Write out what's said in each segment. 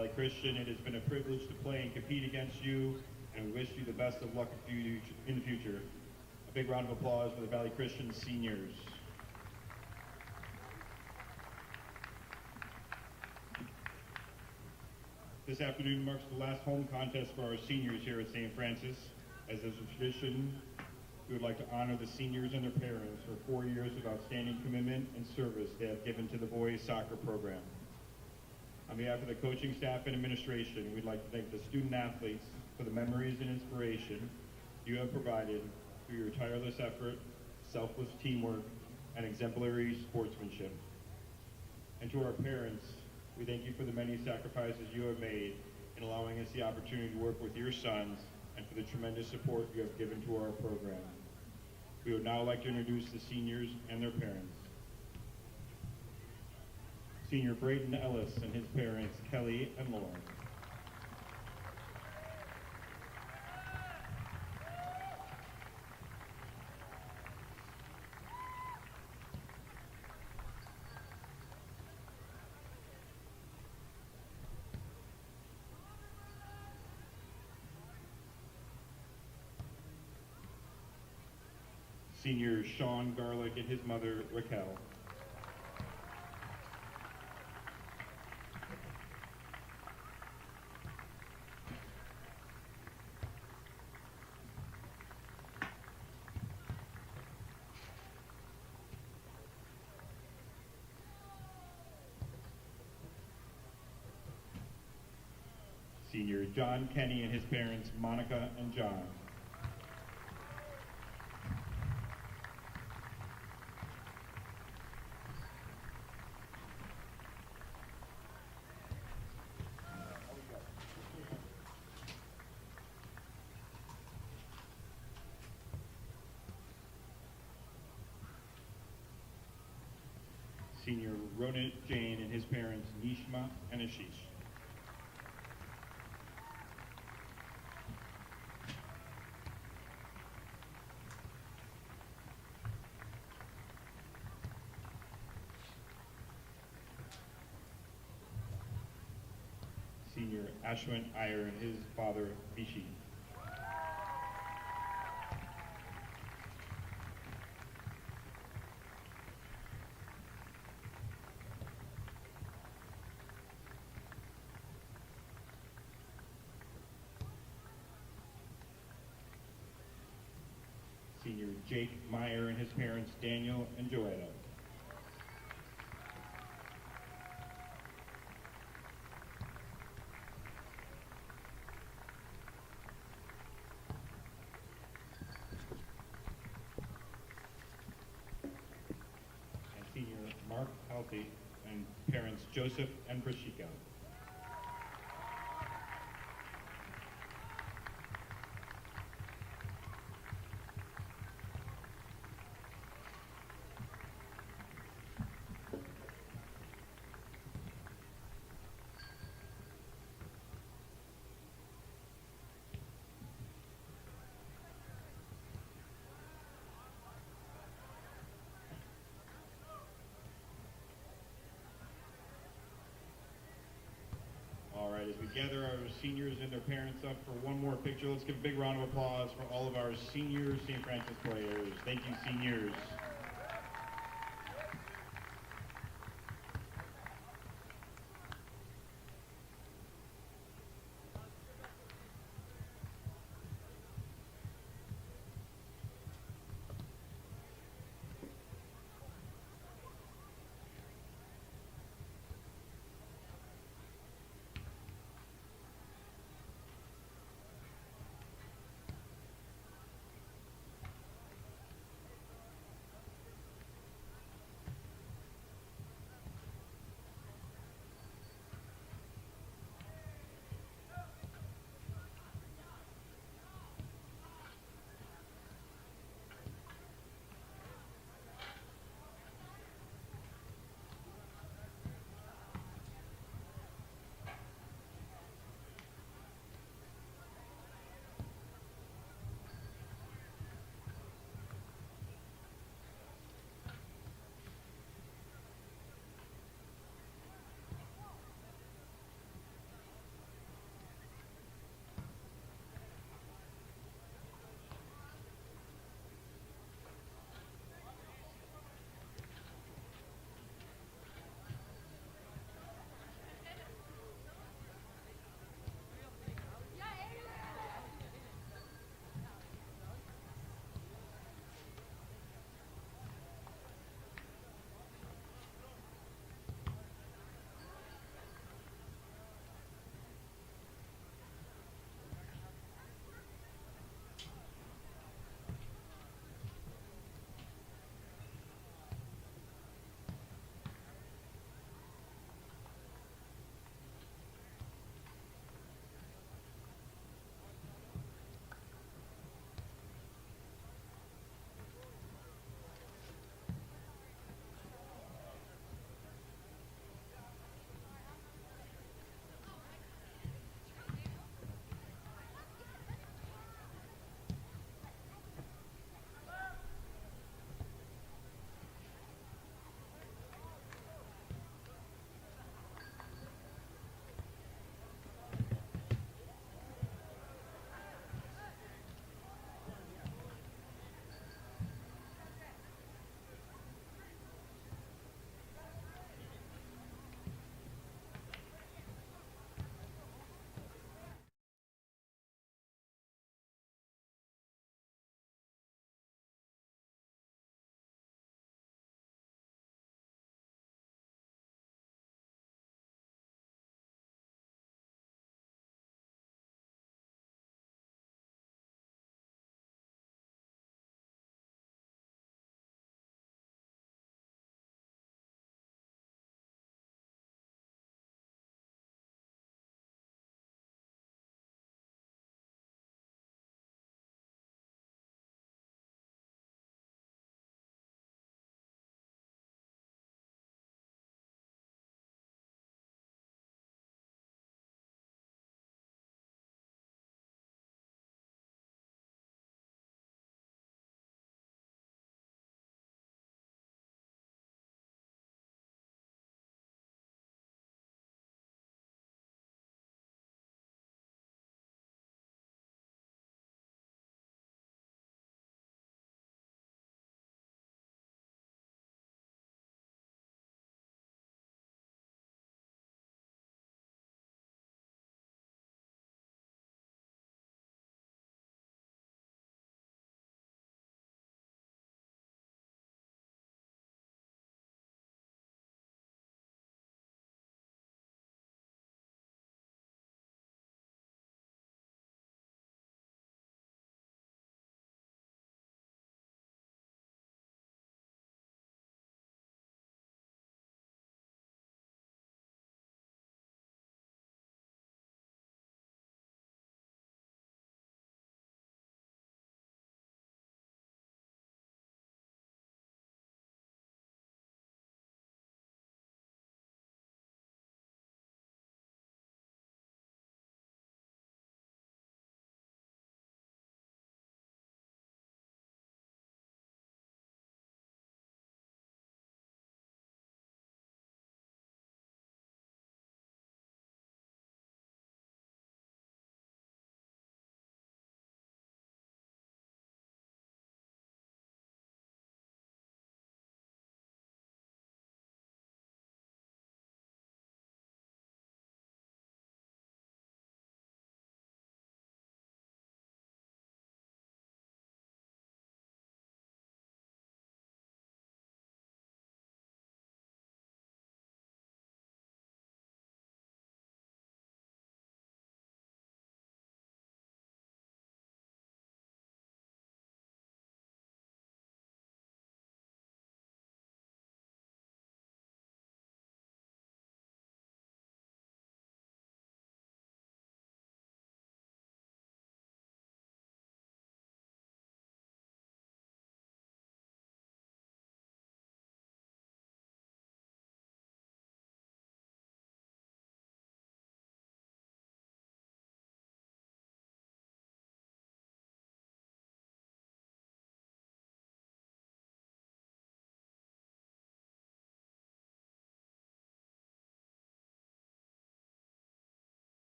Valley Christian, it has been a privilege to play and compete against you, and we wish you the best of luck in the future. A big round of applause for the Valley Christian seniors. This afternoon marks the last home contest for our seniors here at St. Francis. As is a tradition, we would like to honor the seniors and their parents for 4 years of outstanding commitment and service they have given to the boys soccer program. On behalf of the coaching staff and administration, we'd like to thank the student athletes for the memories and inspiration you have provided through your tireless effort, selfless teamwork, and exemplary sportsmanship. And to our parents, we thank you for the many sacrifices you have made in allowing us the opportunity to work with your sons and for the tremendous support you have given to our program. We would now like to introduce the seniors and their parents. Senior Braden Ellis and his parents, Kelly and Lauren. Senior Sean Garlick and his mother, Raquel. Senior John Kenny and his parents, Monica and John. Senior Ronit Jain and his parents, Nishma and Ashish. Senior Ashwin Iyer and his father, Vishi. Senior Jake Meyer and his parents, Daniel and Joetta. And senior Mark Halty and parents, Joseph and Brashika. All right, as we gather our seniors and their parents up for one more picture, let's give a big round of applause for all of our senior St. Francis players. Thank you, seniors.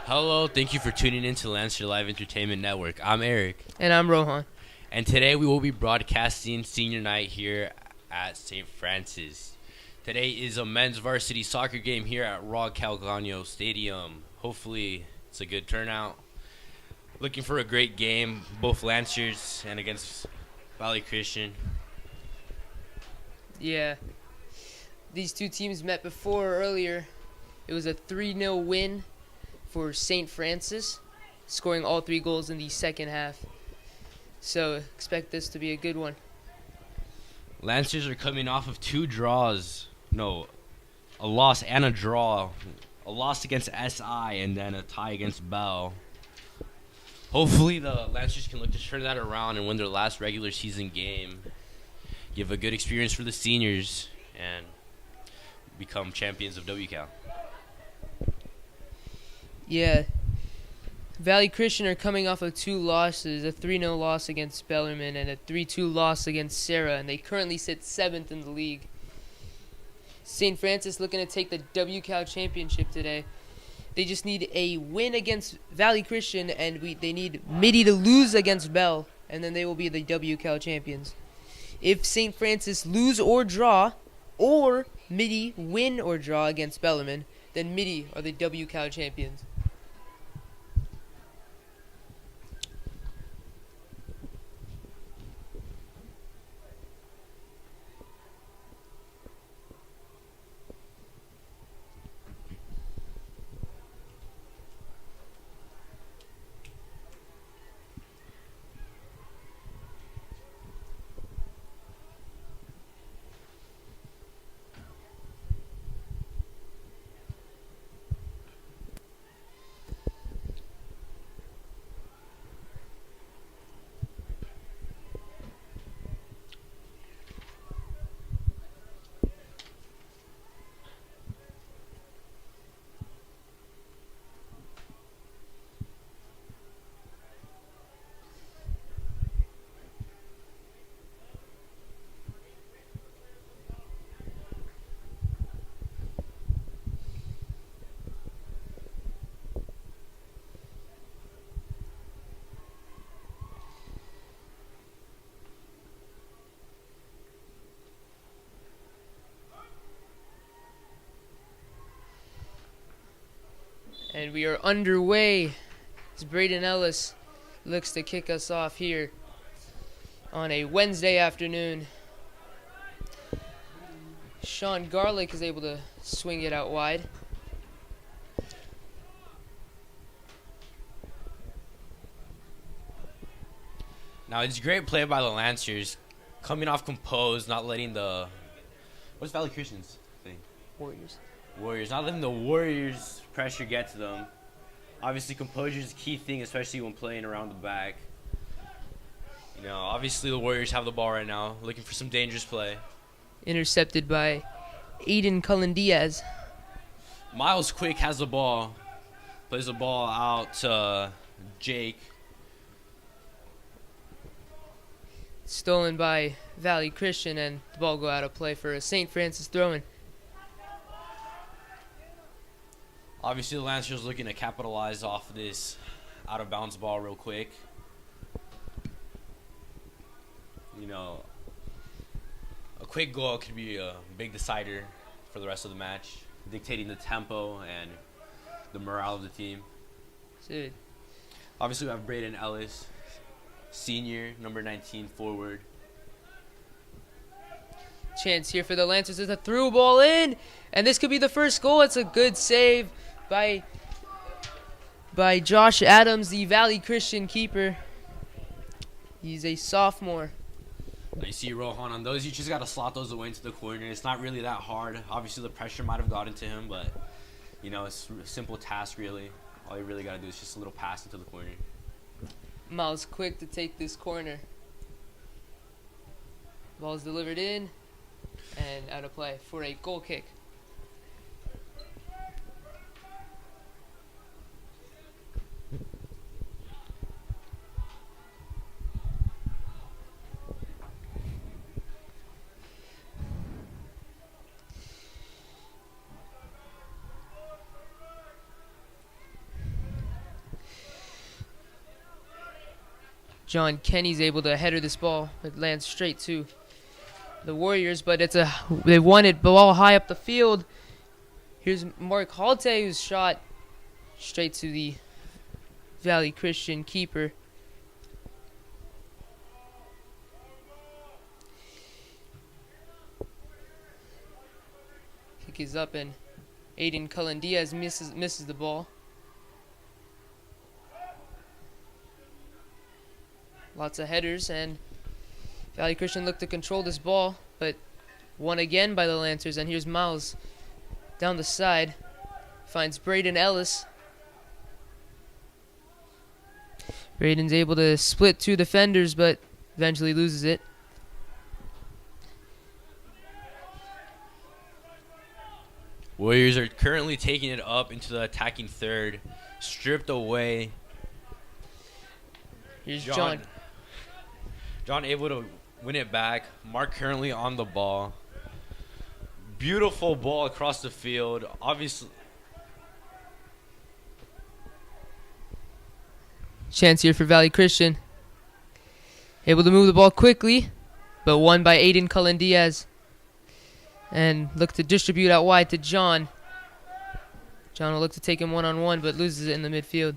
Hello, thank you for tuning in to Lancer Live Entertainment Network. I'm Eric, And I'm Rohan. and today we will be broadcasting senior night here at St. Francis. Today is a men's varsity soccer game here at Raw Calcano Stadium. Hopefully, it's a good turnout. Looking for a great game, both Lancers and against Valley Christian. Yeah. These two teams met before earlier. It was a 3-0 win for St. Francis, scoring all 3 goals in the second half. So expect this to be a good one. Lancers are coming off of 2 draws. No, a loss and a draw. A loss against SI and then a tie against Bell. Hopefully the Lancers can look to turn that around and win their last regular season game. Give a good experience for the seniors and become champions of WCAL. Yeah. Valley Christian are coming off of 2 losses, a 3-0 loss against Bellarmine and a 3-2 loss against Sarah, and they currently sit 7th in the league. St. Francis looking to take the WCAL championship today. They just need a win against Valley Christian, and they need Midi to lose against Bell, and then they will be the WCAL champions. If St. Francis lose or draw, or Midi win or draw against Bellarmine, then Midi are the WCAL champions. And we are underway as Braden Ellis looks to kick us off here on a Wednesday afternoon. Sean Garlick is able to swing it out wide. Now, it's great play by the Lancers, coming off composed, not letting the... What's Valley Christian's thing? Warriors. Not letting the Warriors pressure get to them. Obviously, composure is a key thing, especially when playing around the back. You know, obviously the Warriors have the ball right now, looking for some dangerous play. Intercepted by Aiden Cullen Diaz. Miles Quick has the ball. Plays the ball out to Jake. Stolen by Valley Christian, and the ball go out of play for a St. Francis throw-in. Obviously, the Lancers looking to capitalize off this out-of-bounds ball real quick. You know, a quick goal could be a big decider for the rest of the match, dictating the tempo and the morale of the team. Dude. Obviously, we have Braden Ellis, senior, number 19, forward. Chance here for the Lancers. There's a through ball in, and this could be the first goal. It's a good save by Josh Adams, the Valley Christian keeper. He's a sophomore. Now you see Rohan on those. You just got to slot those away into the corner. It's not really that hard. Obviously, the pressure might have gotten to him, but, you know, it's a simple task, really. All you really got to do is just a little pass into the corner. Miles Quick to take this corner. Ball's delivered in and out of play for a goal kick. John Kenny's able to header this ball. It lands straight to the Warriors, but they won it ball high up the field. Here's Mark Halte, who's shot straight to the Valley Christian keeper. Kick is up, and Aiden Cullen Diaz misses the ball. Lots of headers, and Valley Christian looked to control this ball, but won again by the Lancers. And here's Miles down the side, finds Braden Ellis. Braden's able to split two defenders, but eventually loses it. Warriors are currently taking it up into the attacking third, stripped away. Here's John. John able to win it back. Mark currently on the ball. Beautiful ball across the field. Obviously, chance here for Valley Christian. Able to move the ball quickly, but won by Aiden Cullen Diaz. And look to distribute out wide to John. John will look to take him one-on-one, but loses it in the midfield.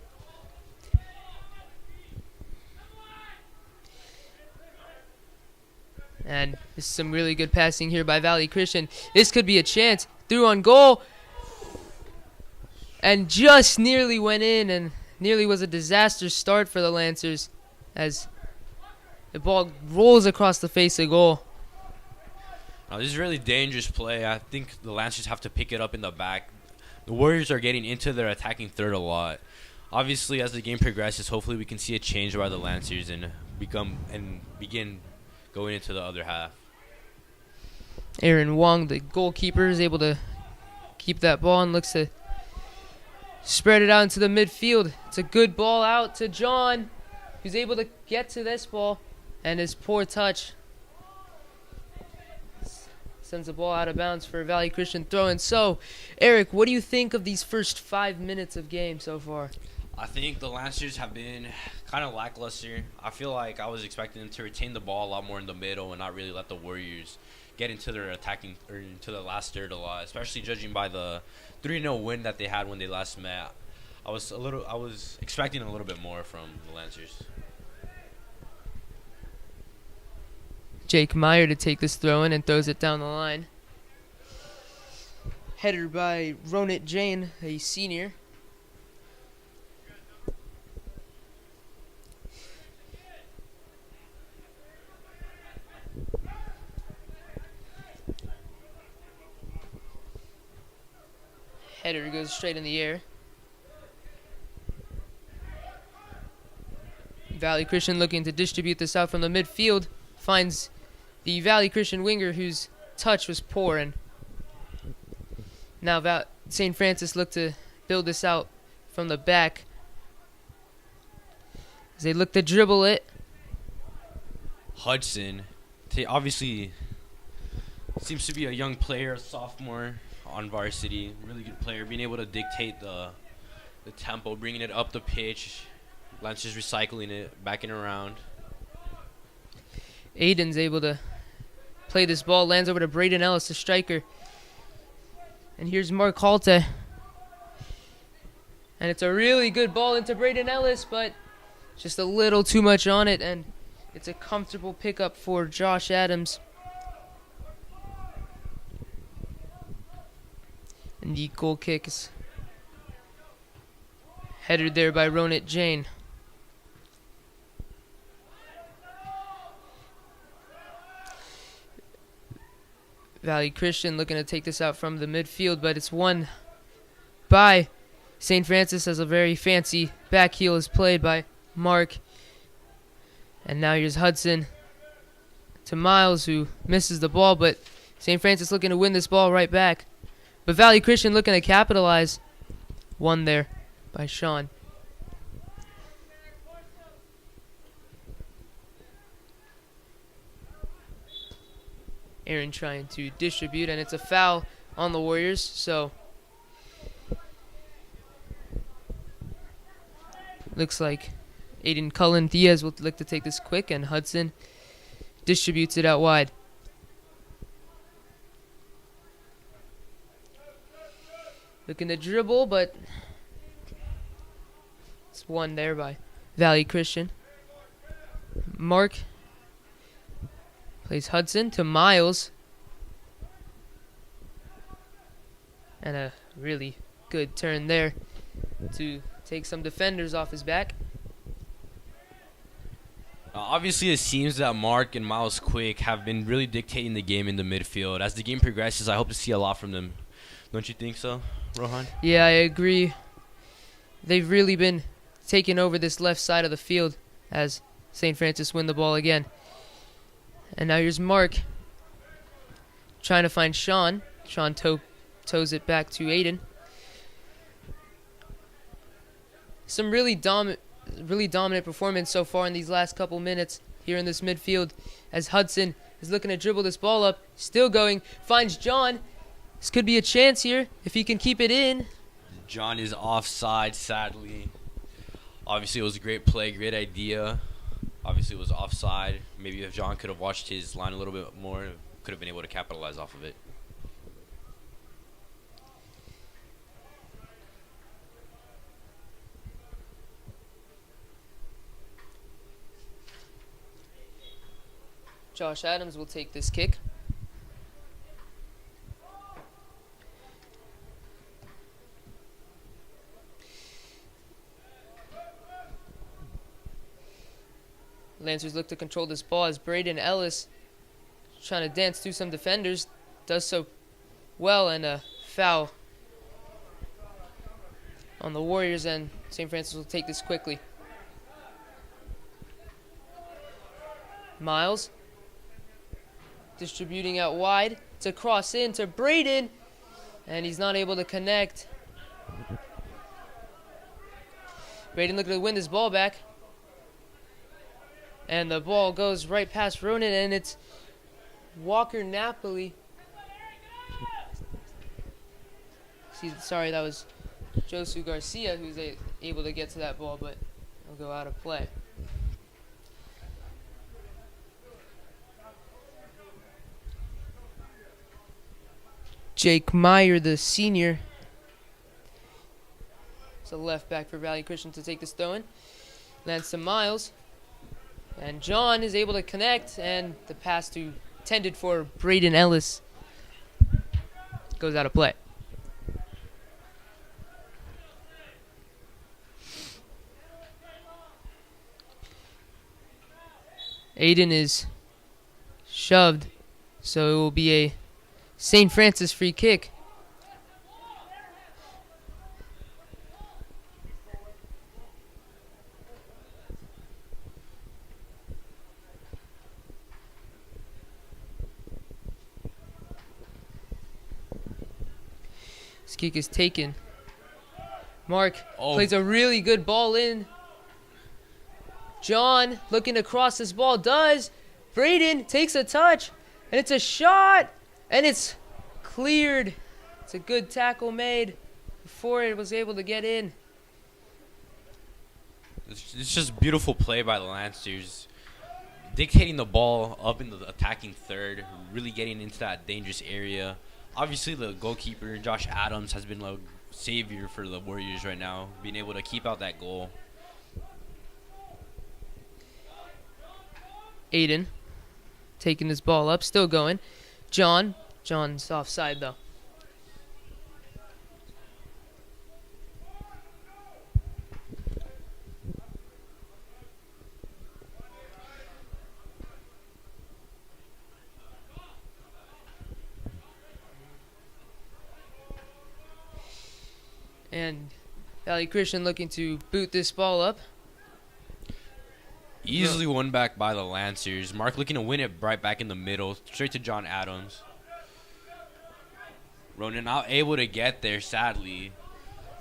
And this is some really good passing here by Valley Christian. This could be a chance. Through on goal. And just nearly went in, and nearly was a disaster start for the Lancers as the ball rolls across the face of goal. this is really dangerous play. I think the Lancers have to pick it up in the back. The Warriors are getting into their attacking third a lot. Obviously, as the game progresses, hopefully we can see a change by the Lancers and begin going into the other half. Aaron Wong, the goalkeeper, is able to keep that ball and looks to spread it out into the midfield. It's a good ball out to John, who's able to get to this ball, and his poor touch sends the ball out of bounds for a Valley Christian throw-in. So, Eric, what do you think of these first 5 minutes of game so far? I think the Lancers have been kind of lackluster. I feel like I was expecting them to retain the ball a lot more in the middle and not really let the Warriors get into their attacking or into the last third a lot, especially judging by the 3-0 win that they had when they last met. I was expecting a little bit more from the Lancers. Jake Meyer to take this throw in and throws it down the line. Header by Ronit Jain, a senior. Header goes straight in the air. Valley Christian looking to distribute this out from the midfield. Finds the Valley Christian winger whose touch was poor. And now St. Francis look to build this out from the back as they look to dribble it. Hudson, obviously seems to be a young player, a sophomore on varsity, really good player, being able to dictate the tempo, bringing it up the pitch. Lancers recycling it, backing around. Aiden's able to play this ball, lands over to Braden Ellis, the striker. And here's Mark Halte. And it's a really good ball into Braden Ellis, but just a little too much on it, and it's a comfortable pickup for Josh Adams. And the goal kick is headed there by Ronit Jain. Valley Christian looking to take this out from the midfield, but it's won by St. Francis as a very fancy back heel is played by Mark. And now here's Hudson to Miles, who misses the ball, but St. Francis looking to win this ball right back. But Valley Christian looking to capitalize. Won there by Sean. Aaron trying to distribute, and it's a foul on the Warriors, so looks like Aiden Cullen Diaz will look to take this quick, and Hudson distributes it out wide. Looking to dribble, but it's won there by Valley Christian. Mark plays Hudson to Miles. And a really good turn there to take some defenders off his back. Obviously, it seems that Mark and Miles Quick have been really dictating the game in the midfield. As the game progresses, I hope to see a lot from them. Don't you think so, Rohan? Yeah, I agree. They've really been taking over this left side of the field as St. Francis win the ball again. And now here's Mark trying to find Sean. Sean toes it back to Aiden. Some really dominant performance so far in these last couple minutes here in this midfield as Hudson is looking to dribble this ball up. Still going. Finds John. This could be a chance here if he can keep it in. John is offside, sadly. Obviously, it was a great play, great idea. Obviously, it was offside. Maybe if John could have watched his line a little bit more, could have been able to capitalize off of it. Josh Adams will take this kick. Lancers look to control this ball as Braden Ellis trying to dance through some defenders. Does so well, and a foul on the Warriors, and St. Francis will take this quickly. Miles distributing out wide to cross in to Braden, and he's not able to connect. Braden looking to win this ball back. And the ball goes right past Ronan, and it's Walker Napoli. Sorry, that was Josu Garcia who's able to get to that ball, but it'll go out of play. Jake Meyer, the senior, is a left back for Valley Christian to take this throw in. Lands to Miles. And John is able to connect, and the pass intended for Braden Ellis goes out of play. Aiden is shoved, so it will be a St. Francis free kick. This kick is taken. Mark plays a really good ball in. John looking to cross this ball. Does. Braden takes a touch. And it's a shot. And it's cleared. It's a good tackle made before it was able to get in. It's just beautiful play by the Lancers. Dictating the ball up in the attacking third. Really getting into that dangerous area. Obviously, the goalkeeper, Josh Adams, has been a savior for the Warriors right now, being able to keep out that goal. Aiden taking this ball up, still going. John's offside, though. And Valley Christian looking to boot this ball up. Easily won back by the Lancers. Mark looking to win it right back in the middle, straight to John Adams. Ronan not able to get there, sadly.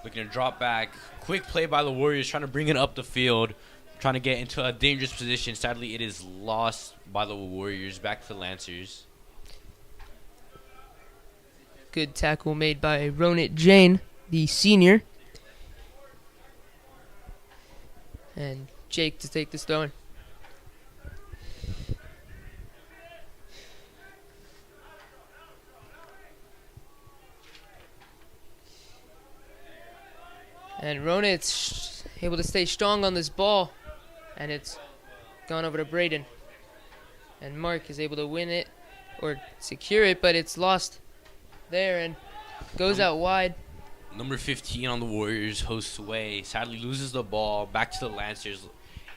Looking to drop back. Quick play by the Warriors, trying to bring it up the field, trying to get into a dangerous position. Sadly, it is lost by the Warriors, back to the Lancers. Good tackle made by Ronit Jain, the senior. And Jake to take this throwing. And Ronit's able to stay strong on this ball. And it's gone over to Braden. And Mark is able to win it or secure it, but it's lost there and goes out wide. Number 15 on the Warriors, Josue, sadly loses the ball back to the Lancers.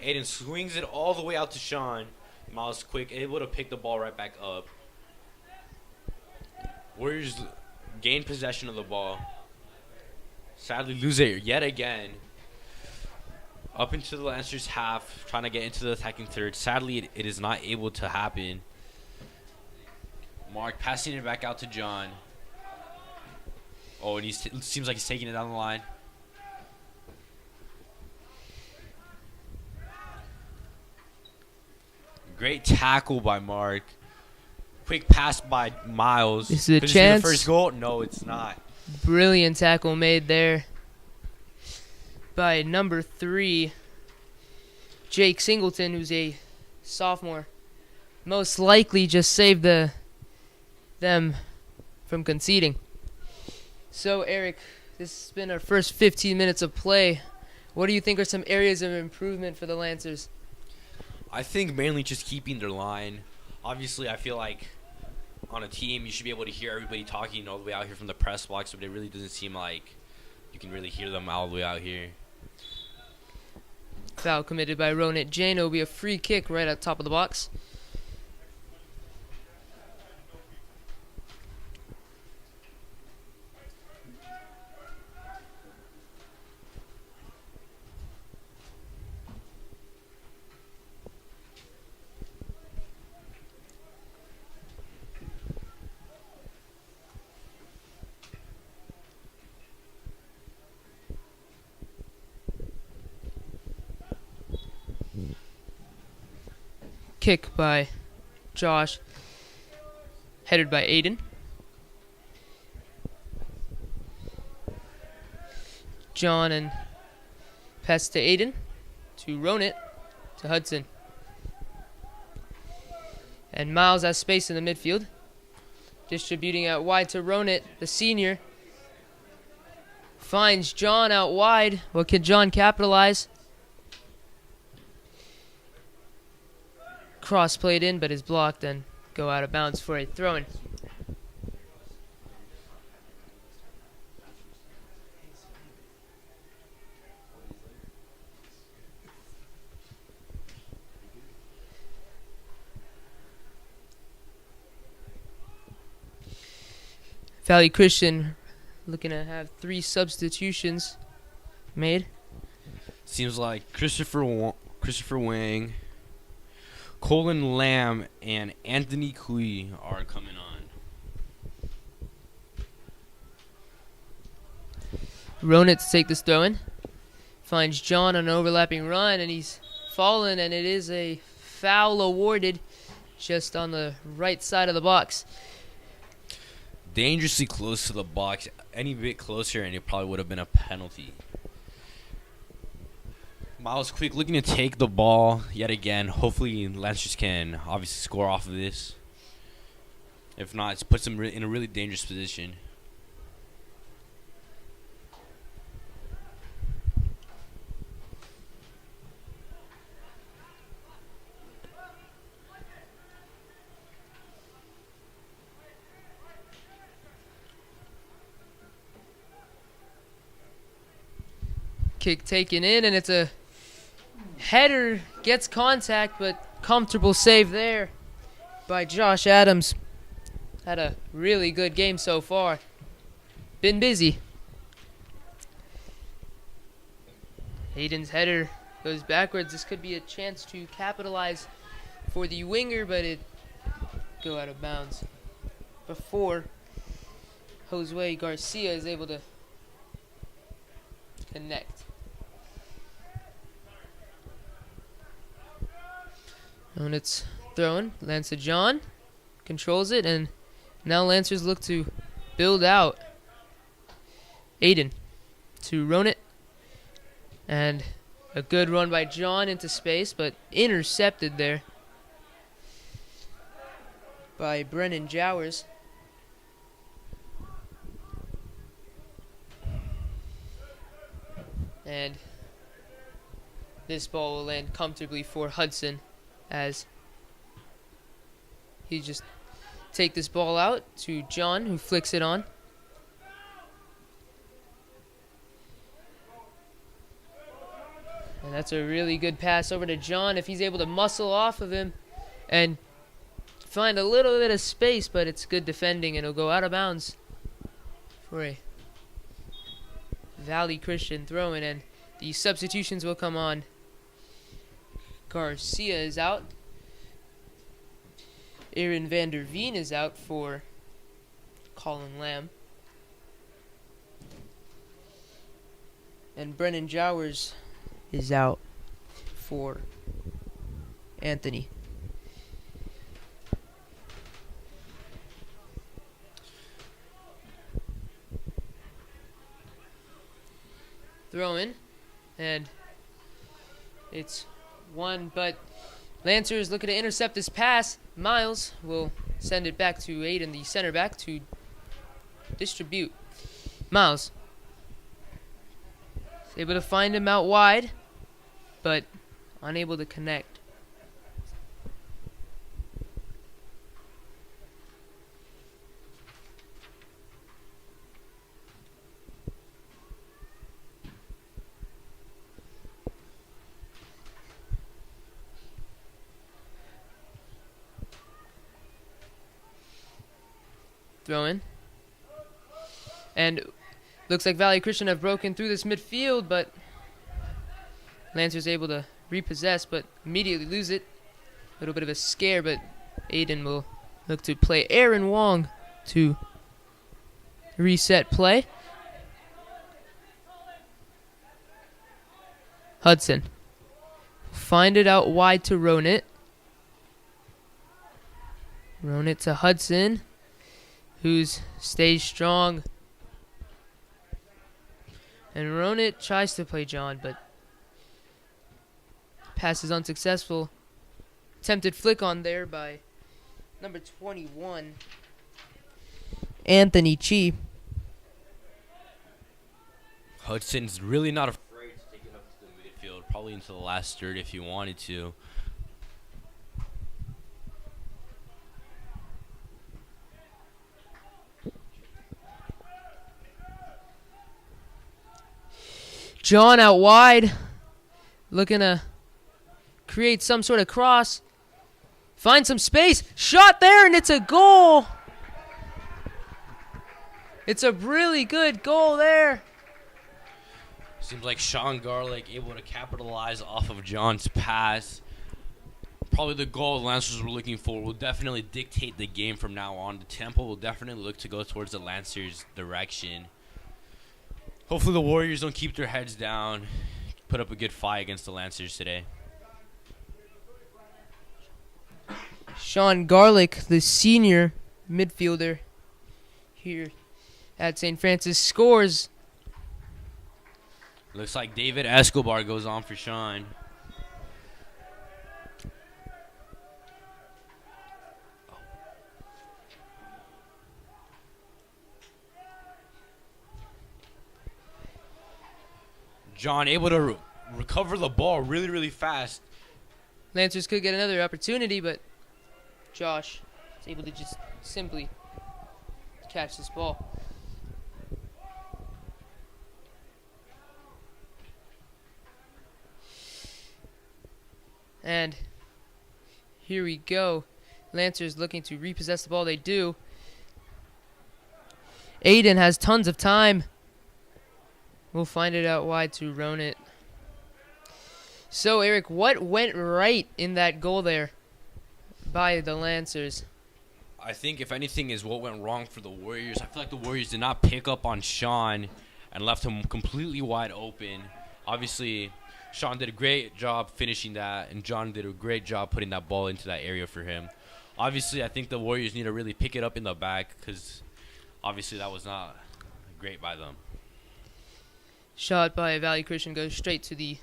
Aiden swings it all the way out to Sean. Miles quick, able to pick the ball right back up. Warriors gain possession of the ball. Sadly lose it yet again. Up into the Lancers half, trying to get into the attacking third. Sadly, it is not able to happen. Mark passing it back out to John. Oh, and it seems like he's taking it down the line. Great tackle by Mark. Quick pass by Miles. This is a Could this be chance. the first goal? No, it's not. Brilliant tackle made there by number 3, Jake Singleton, who's a sophomore. Most likely just saved them from conceding. So, Eric, this has been our first 15 minutes of play. What do you think are some areas of improvement for the Lancers? I think mainly just keeping their line. Obviously, I feel like on a team, you should be able to hear everybody talking all the way out here from the press box, but it really doesn't seem like you can really hear them all the way out here. Foul committed by Ronit Jane. It'll be a free kick right at the top of the box. Kick by Josh, headed by Aiden. John and pass to Aiden, to Ronit, to Hudson. And Miles has space in the midfield. Distributing out wide to Ronit, the senior. Finds John out wide. What can John capitalize? Cross played in, but is blocked and go out of bounds for a throw-in. Valley Christian looking to have 3 substitutions made. Seems like Christopher Wang, Colin Lamb, and Anthony Kui are coming on. Ronit to take this throw-in. Finds John on an overlapping run, and he's fallen, and it is a foul awarded just on the right side of the box. Dangerously close to the box. Any bit closer, and it probably would have been a penalty. Miles Quick looking to take the ball yet again. Hopefully, Lancers can obviously score off of this. If not, it puts them in a really dangerous position. Kick taken in, and it's a header, gets contact, but comfortable save there by Josh Adams. Had a really good game so far. Been busy. Hayden's header goes backwards. This could be a chance to capitalize for the winger, but it go out of bounds before Josue Garcia is able to connect. And it's thrown. Lands to John. Controls it. And now Lancers look to build out. Aiden to Ronit. And A good run by John into space, but intercepted there by Brennan Jowers. And this ball will land comfortably for Hudson as he just take this ball out to John, who flicks it on. And that's a really good pass over to John if he's able to muscle off of him and find a little bit of space, but it's good defending and it'll go out of bounds for a Valley Christian throw-in, and the substitutions will come on. Garcia is out. Aaron Vander Veen is out for Colin Lamb. And Brennan Jowers is out for Anthony. Throw in, and it's one, but Lancers looking to intercept this pass. Miles will send it back to Aiden, the center back, to distribute. Miles is able to find him out wide, but unable to connect. Throw in. And looks like Valley Christian have broken through this midfield, but Lancers able to repossess, but immediately lose it. A little bit of a scare, but Aiden will look to play Aaron Wong to reset play. Hudson. Find it out wide to Ronit. Ronit to Hudson, who's stays strong. And Ronit tries to play John, but pass is unsuccessful. Attempted flick on there by number 21, Anthony Chi. Hudson's really not afraid to take it up to the midfield, probably into the last third if he wanted to. John out wide, looking to create some sort of cross. Find some space. Shot there, and it's a goal. It's a really good goal there. Seems like Sean Garlick able to capitalize off of John's pass. Probably the goal the Lancers were looking for will definitely dictate the game from now on. The tempo will definitely look to go towards the Lancers' direction. Hopefully the Warriors don't keep their heads down, put up a good fight against the Lancers today. Sean Garlick, the senior midfielder here at St. Francis, scores. Looks like David Escobar goes on for Sean. John able to recover the ball really, really fast. Lancers could get another opportunity, but Josh is able to just simply catch this ball. And here we go. Lancers looking to repossess the ball. They do. Aiden has tons of time. We'll find it out wide to Ronit. So, Eric, what went right in that goal there by the Lancers? I think, if anything, is what went wrong for the Warriors. I feel like the Warriors did not pick up on Sean and left him completely wide open. Obviously, Sean did a great job finishing that, and John did a great job putting that ball into that area for him. Obviously, I think the Warriors need to really pick it up in the back because, obviously, that was not great by them. Shot by Valley Christian goes straight to the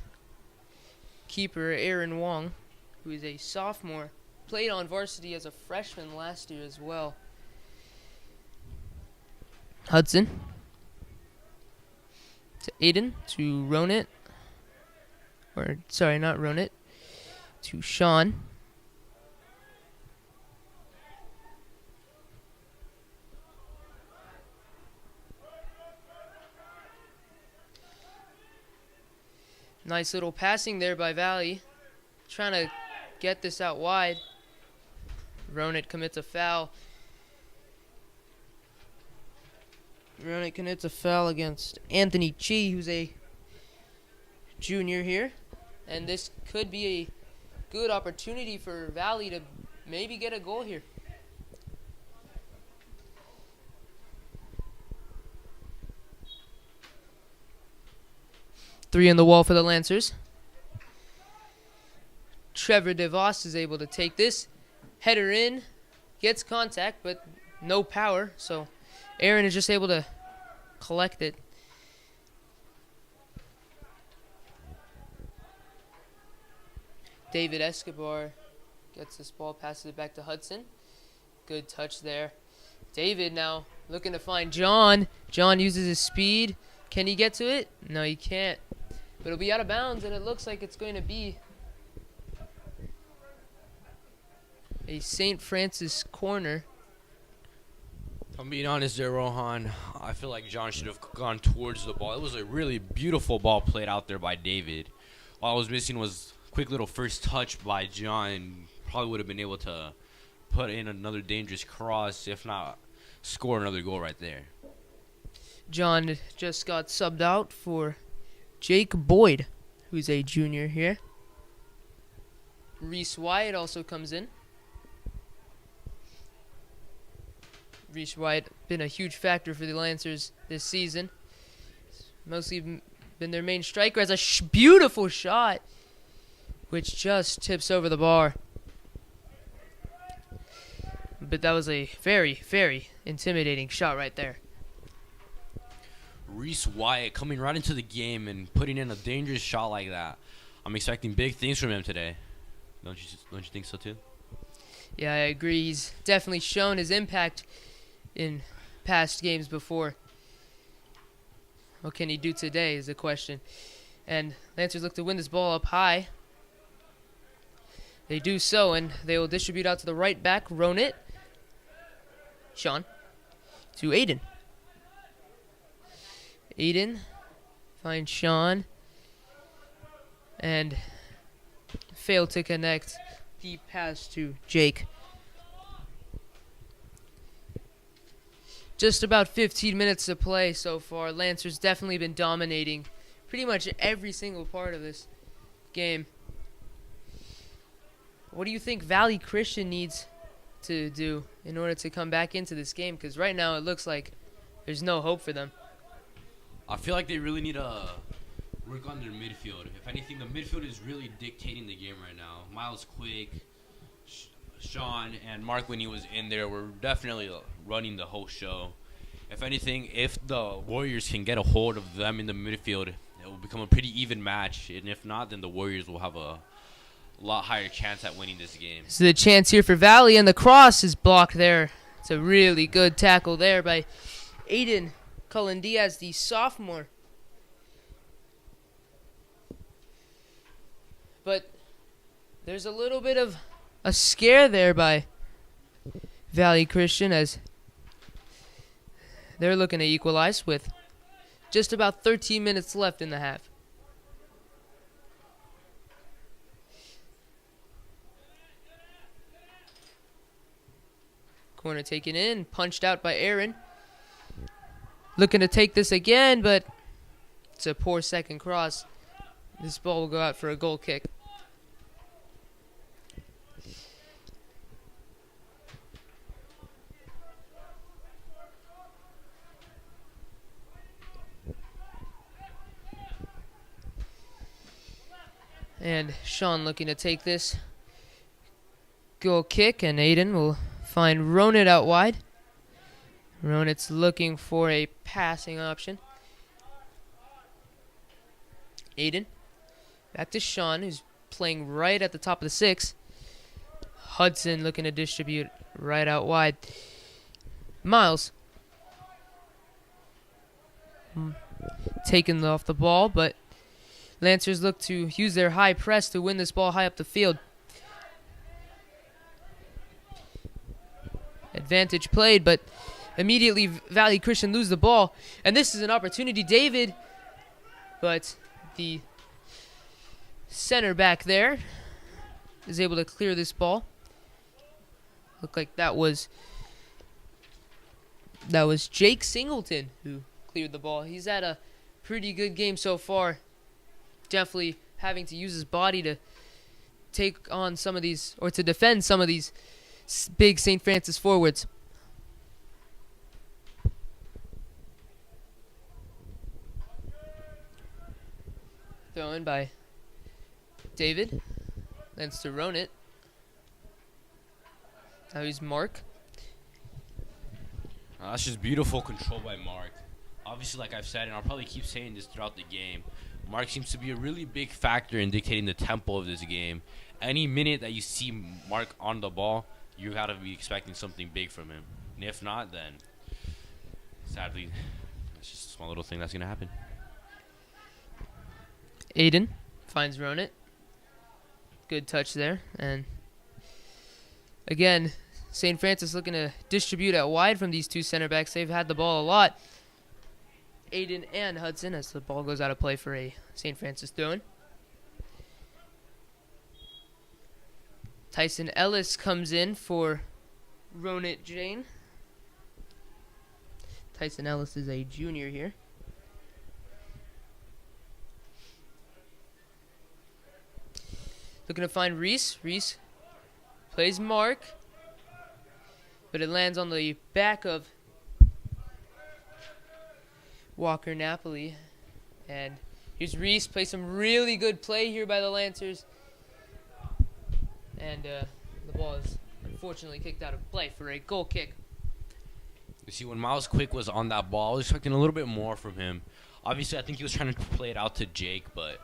keeper Aaron Wong, who is a sophomore, played on varsity as a freshman last year as well. Hudson to Aiden, to Ronit, or sorry, not Ronit, to Sean. Nice little passing there by Valley, trying to get this out wide. Ronit commits a foul. Ronit commits a foul against Anthony Chi, who's a junior here. And this could be a good opportunity for Valley to maybe get a goal here. Three on the wall for the Lancers. Trevor DeVos is able to take this. Header in. Gets contact, but no power. So Aaron is just able to collect it. David Escobar gets this ball, passes it back to Hudson. Good touch there. David now looking to find John. John uses his speed. Can he get to it? No, he can't. But it'll be out of bounds, and it looks like it's going to be a St. Francis corner. If I'm being honest there, Rohan, I feel like John should have gone towards the ball. It was a really beautiful ball played out there by David. All I was missing was a quick little first touch by John. Probably would have been able to put in another dangerous cross, if not score another goal right there. John just got subbed out for Jake Boyd, who's a junior here. Reese Wyatt also comes in. Reese Wyatt been a huge factor for the Lancers this season. Mostly been their main striker. Has a beautiful shot, which just tips over the bar. But that was a very, very intimidating shot right there. Reese Wyatt coming right into the game and putting in a dangerous shot like that. I'm expecting big things from him today. Don't you think so too? Yeah, I agree. He's definitely shown his impact in past games before. What can he do today is the question. And Lancers look to win this ball up high. They do so, and they will distribute out to the right back, Ronit. Sean. To Aiden. Aiden finds Sean. And failed to connect. Deep pass to Jake. Just about 15 minutes to play so far. Lancers definitely been dominating pretty much every single part of this game. What do you think Valley Christian needs to do in order to come back into this game? Because right now it looks like there's no hope for them. I feel like they really need to work on their midfield. If anything, the midfield is really dictating the game right now. Miles Quick, Sean, and Mark, when he was in there, were definitely running the whole show. If anything, if the Warriors can get a hold of them in the midfield, it will become a pretty even match. And if not, then the Warriors will have a lot higher chance at winning this game. So the chance here for Valley, and the cross is blocked there. It's a really good tackle there by Aiden Cullen Diaz, the sophomore. But there's a little bit of a scare there by Valley Christian as they're looking to equalize with just about 13 minutes left in the half. Corner taken in, punched out by Aaron. Looking to take this again, but it's a poor second cross. This ball will go out for a goal kick. And Sean looking to take this goal kick, and Aiden will find Ronit out wide. Ronit's looking for a passing option. Aiden back to Sean, who's playing right at the top of the 6. Hudson looking to distribute right out wide. Miles taken off the ball, but Lancers look to use their high press to win this ball high up the field. Advantage played, but immediately Valley Christian lose the ball. And this is an opportunity, David. But the center back there is able to clear this ball. Looked like that was Jake Singleton who cleared the ball. He's had a pretty good game so far. Definitely having to use his body to take on some of these, or to defend some of these big St. Francis forwards. Thrown by David. Lands to Ronit. Now he's Mark. That's just beautiful control by Mark. Obviously, like I've said, and I'll probably keep saying this throughout the game, Mark seems to be a really big factor in dictating the tempo of this game. Any minute that you see Mark on the ball, you got to be expecting something big from him. And if not, then sadly, it's just a small little thing that's going to happen. Aiden finds Ronit. Good touch there. And again, St. Francis looking to distribute out wide from these two center backs. They've had the ball a lot. Aiden and Hudson as the ball goes out of play for a St. Francis throw-in. Tyson Ellis comes in for Ronit Jane. Tyson Ellis is a junior here. Looking to find Reese. Reese plays Mark, but it lands on the back of Walker Napoli. And here's Reese. Plays some really good play here by the Lancers. And the ball is unfortunately kicked out of play for a goal kick. You see, when Miles Quick was on that ball, I was expecting a little bit more from him. Obviously, I think he was trying to play it out to Jake, but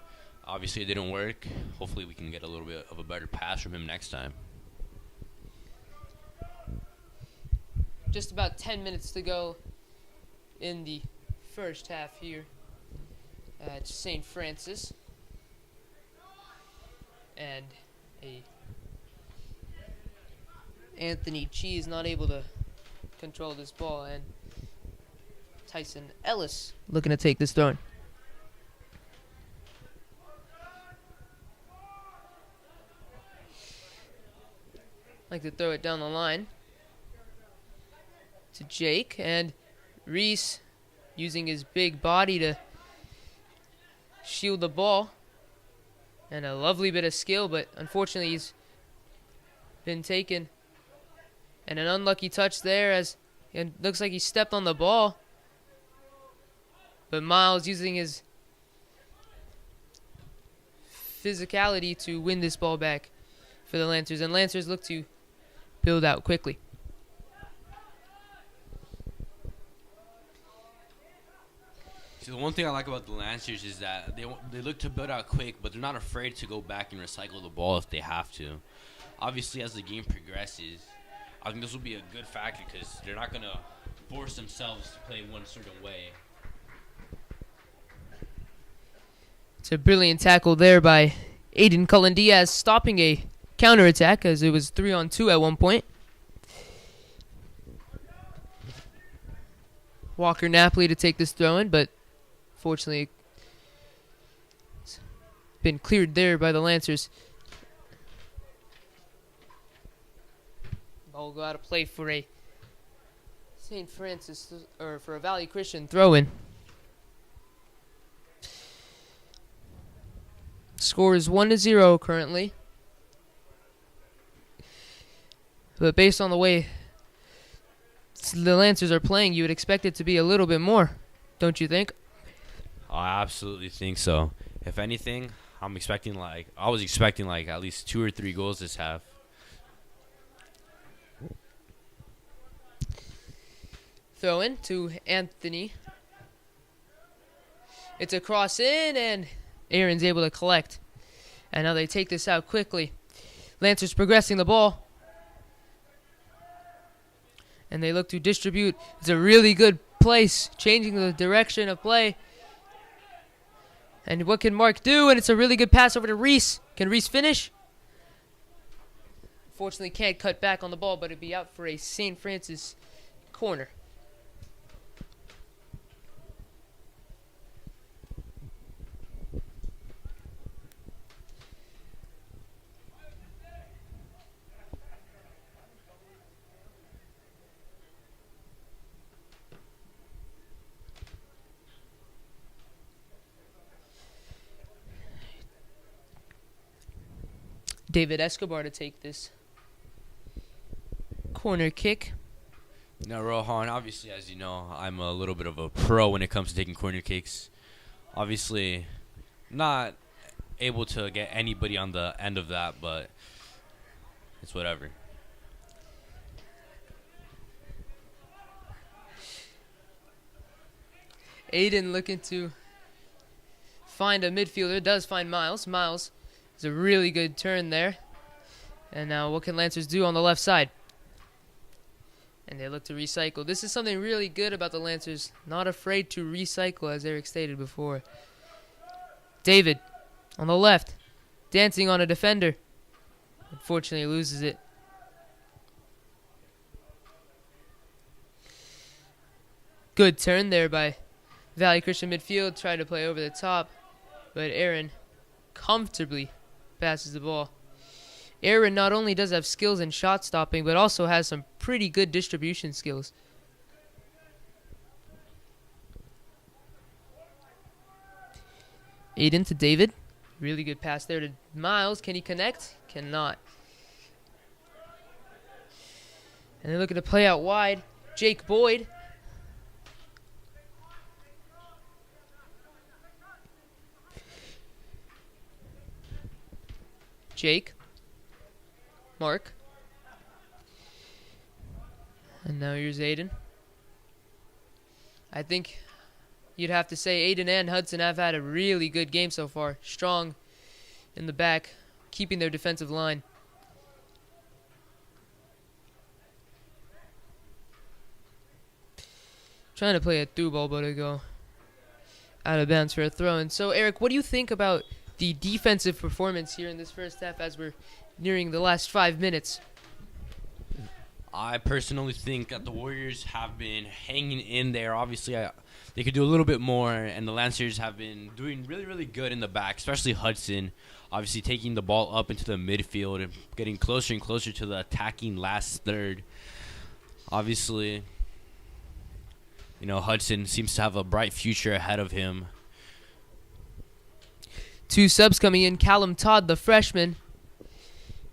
obviously it didn't work. Hopefully we can get a little bit of a better pass from him next time. Just about 10 minutes to go in the first half here at St. Francis. And Anthony Chi is not able to control this ball, and Tyson Ellis looking to take this throw-in. Like to throw it down the line to Jake, and Reese using his big body to shield the ball, and a lovely bit of skill, but unfortunately he's been taken. And an unlucky touch there, as it looks like he stepped on the ball, but Miles using his physicality to win this ball back for the Lancers, and Lancers look to build out quickly. See, the one thing I like about the Lancers is that they look to build out quick, but they're not afraid to go back and recycle the ball if they have to. Obviously, as the game progresses, I think this will be a good factor because they're not going to force themselves to play one certain way. It's a brilliant tackle there by Aiden Cullen Diaz, stopping a counterattack as it was 3-on-2 at one point. Walker Napoli to take this throw-in, but fortunately it's been cleared there by the Lancers. Ball will go out of play for a St. Francis, or for a Valley Christian throw-in. Score is 1-0 currently. But based on the way the Lancers are playing, you would expect it to be a little bit more, don't you think? I absolutely think so. If anything, I was expecting at least 2 or 3 goals this half. Throw in to Anthony. It's a cross in, and Aaron's able to collect And now they take this out quickly. Lancers progressing the ball. And they look to distribute. It's a really good place, changing the direction of play. And what can Mark do? And it's a really good pass over to Reese. Can Reese finish? Fortunately, can't cut back on the ball, but it'd be out for a St. Francis corner. David Escobar to take this corner kick. Now, Rohan, obviously, as you know, I'm a little bit of a pro when it comes to taking corner kicks. Obviously, not able to get anybody on the end of that, but it's whatever. Aiden looking to find a midfielder. Does find Miles. Miles is a really good turn there. And now what can Lancers do on the left side? And they look to recycle. This is something really good about the Lancers. Not afraid to recycle, as Eric stated before. David on the left. Dancing on a defender. Unfortunately loses it. Good turn there by Valley Christian midfield. Tried to play over the top. But Aaron comfortably passes the ball. Aaron not only does have skills in shot stopping, but also has some pretty good distribution skills. Aiden to David. Really good pass there to Miles. Can he connect? Cannot. And they're looking to play out wide. Jake Boyd. Jake. Mark. And now here's Aiden. I think you'd have to say Aiden and Hudson have had a really good game so far. Strong in the back, keeping their defensive line. Trying to play a through ball, but it go out of bounds for a throw. And so, Eric, what do you think about the defensive performance here in this first half as we're nearing the last 5 minutes? I personally think that the Warriors have been hanging in there. Obviously, they could do a little bit more, and the Lancers have been doing really, really good in the back, especially Hudson, obviously taking the ball up into the midfield and getting closer and closer to the attacking last third. Obviously, you know, Hudson seems to have a bright future ahead of him. Two subs coming in, Callum Todd, the freshman,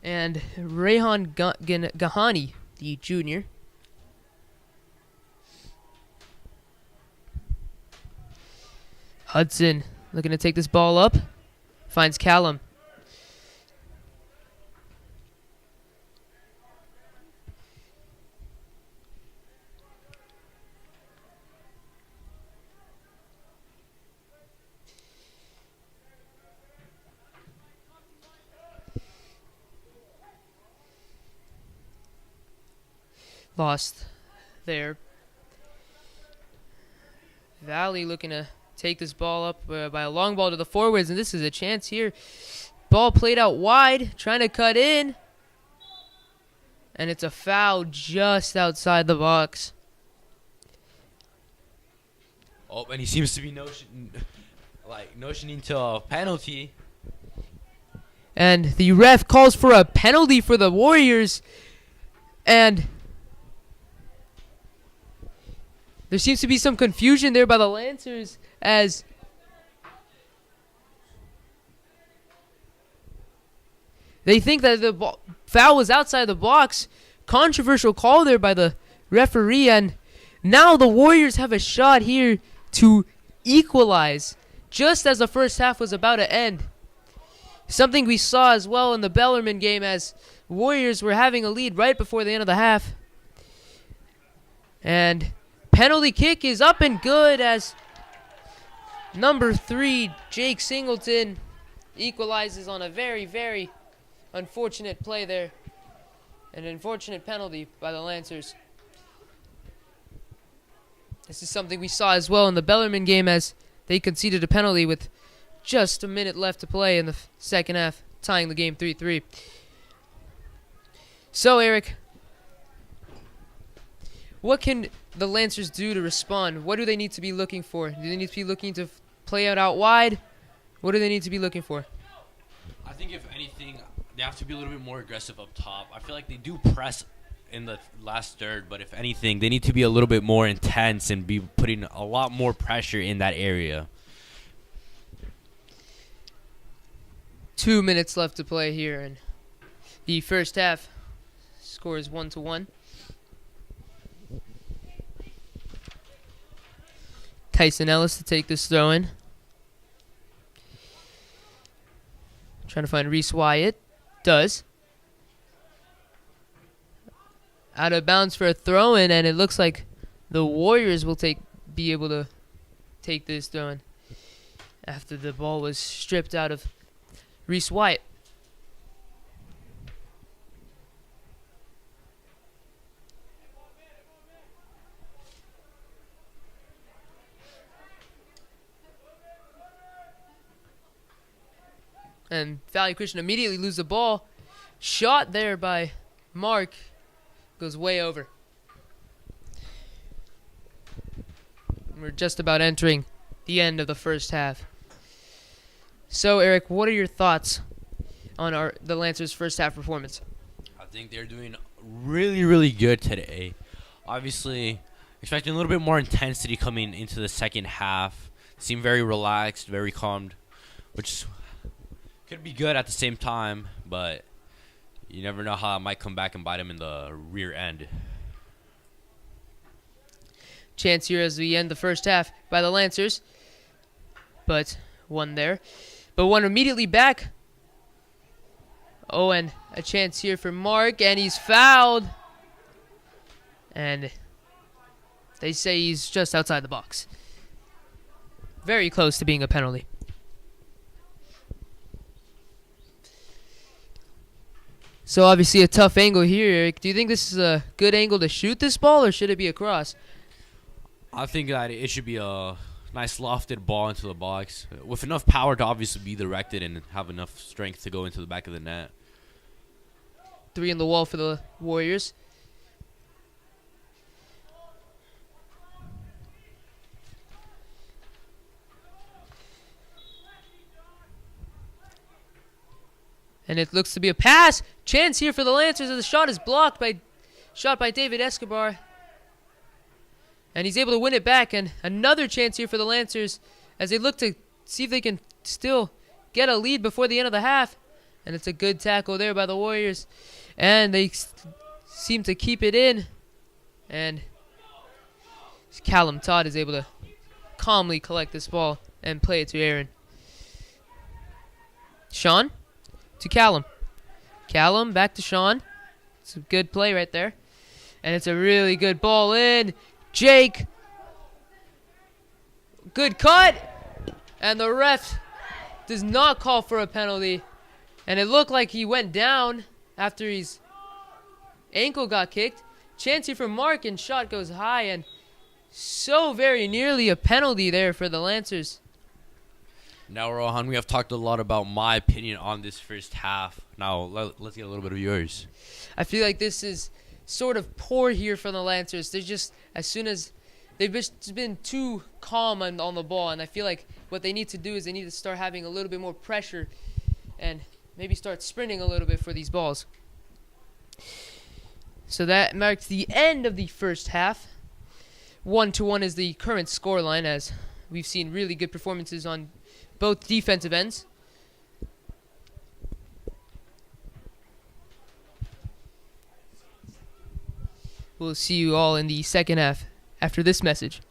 and Rayhan Gahani, the junior. Hudson looking to take this ball up. Finds Callum. Lost there. Valley looking to take this ball up by a long ball to the forwards, and this is a chance here. Ball played out wide, trying to cut in, and it's a foul just outside the box. Oh, and he seems to be notioning to a penalty. And the ref calls for a penalty for the Warriors, and there seems to be some confusion there by the Lancers as they think that the foul was outside the box. Controversial call there by the referee, and now the Warriors have a shot here to equalize just as the first half was about to end. Something we saw as well in the Bellarmine game as Warriors were having a lead right before the end of the half. And penalty kick is up and good as number 3, Jake Singleton, equalizes on a very, very unfortunate play there. An unfortunate penalty by the Lancers. This is something we saw as well in the Bellarmine game as they conceded a penalty with just a minute left to play in the second half, tying the game 3-3. So, Eric, what can the Lancers do to respond? What do they need to be looking for? Do they need to be looking to play out wide? What do they need to be looking for? I think if anything, they have to be a little bit more aggressive up top. I feel like they do press in the last third, but if anything, they need to be a little bit more intense and be putting a lot more pressure in that area. 2 minutes left to play here in the first half. Score is 1-1. Tyson Ellis to take this throw in. Trying to find Reese Wyatt. Does. Out of bounds for a throw in, and it looks like the Warriors will be able to take this throw in after the ball was stripped out of Reese Wyatt. And Valley Christian immediately lose the ball. Shot there by Mark. Goes way over. We're just about entering the end of the first half. So, Eric, what are your thoughts on the Lancers' first half performance? I think they're doing really, really good today. Obviously, expecting a little bit more intensity coming into the second half. Seem very relaxed, very calmed, which could be good at the same time, but you never know how it might come back and bite them in the rear end. Chance here as we end the first half by the Lancers. But one there. But one immediately back. Oh, and a chance here for Mark, and he's fouled. And they say he's just outside the box. Very close to being a penalty. So obviously a tough angle here, Eric. Do you think this is a good angle to shoot this ball, or should it be a cross? I think that it should be a nice lofted ball into the box with enough power to obviously be directed and have enough strength to go into the back of the net. 3 in the wall for the Warriors. And it looks to be a pass. Chance here for the Lancers as the shot is blocked by David Escobar. And he's able to win it back. And another chance here for the Lancers as they look to see if they can still get a lead before the end of the half. And it's a good tackle there by the Warriors. And they seem to keep it in. And Callum Todd is able to calmly collect this ball and play it to Aaron. Sean to Callum. Callum back to Sean. It's a good play right there. And it's a really good ball in. Jake. Good cut. And the ref does not call for a penalty. And it looked like he went down after his ankle got kicked. Chance here for Mark, and shot goes high. And so very nearly a penalty there for the Lancers. Now, Rohan, we have talked a lot about my opinion on this first half. Now, let's get a little bit of yours. I feel like this is sort of poor here from the Lancers. They're just, as soon as they've just been too calm on the ball, and I feel like what they need to do is they need to start having a little bit more pressure and maybe start sprinting a little bit for these balls. So that marks the end of the first half. 1-1 is the current scoreline, as we've seen really good performances on both defensive ends. We'll see you all in the second half after this message.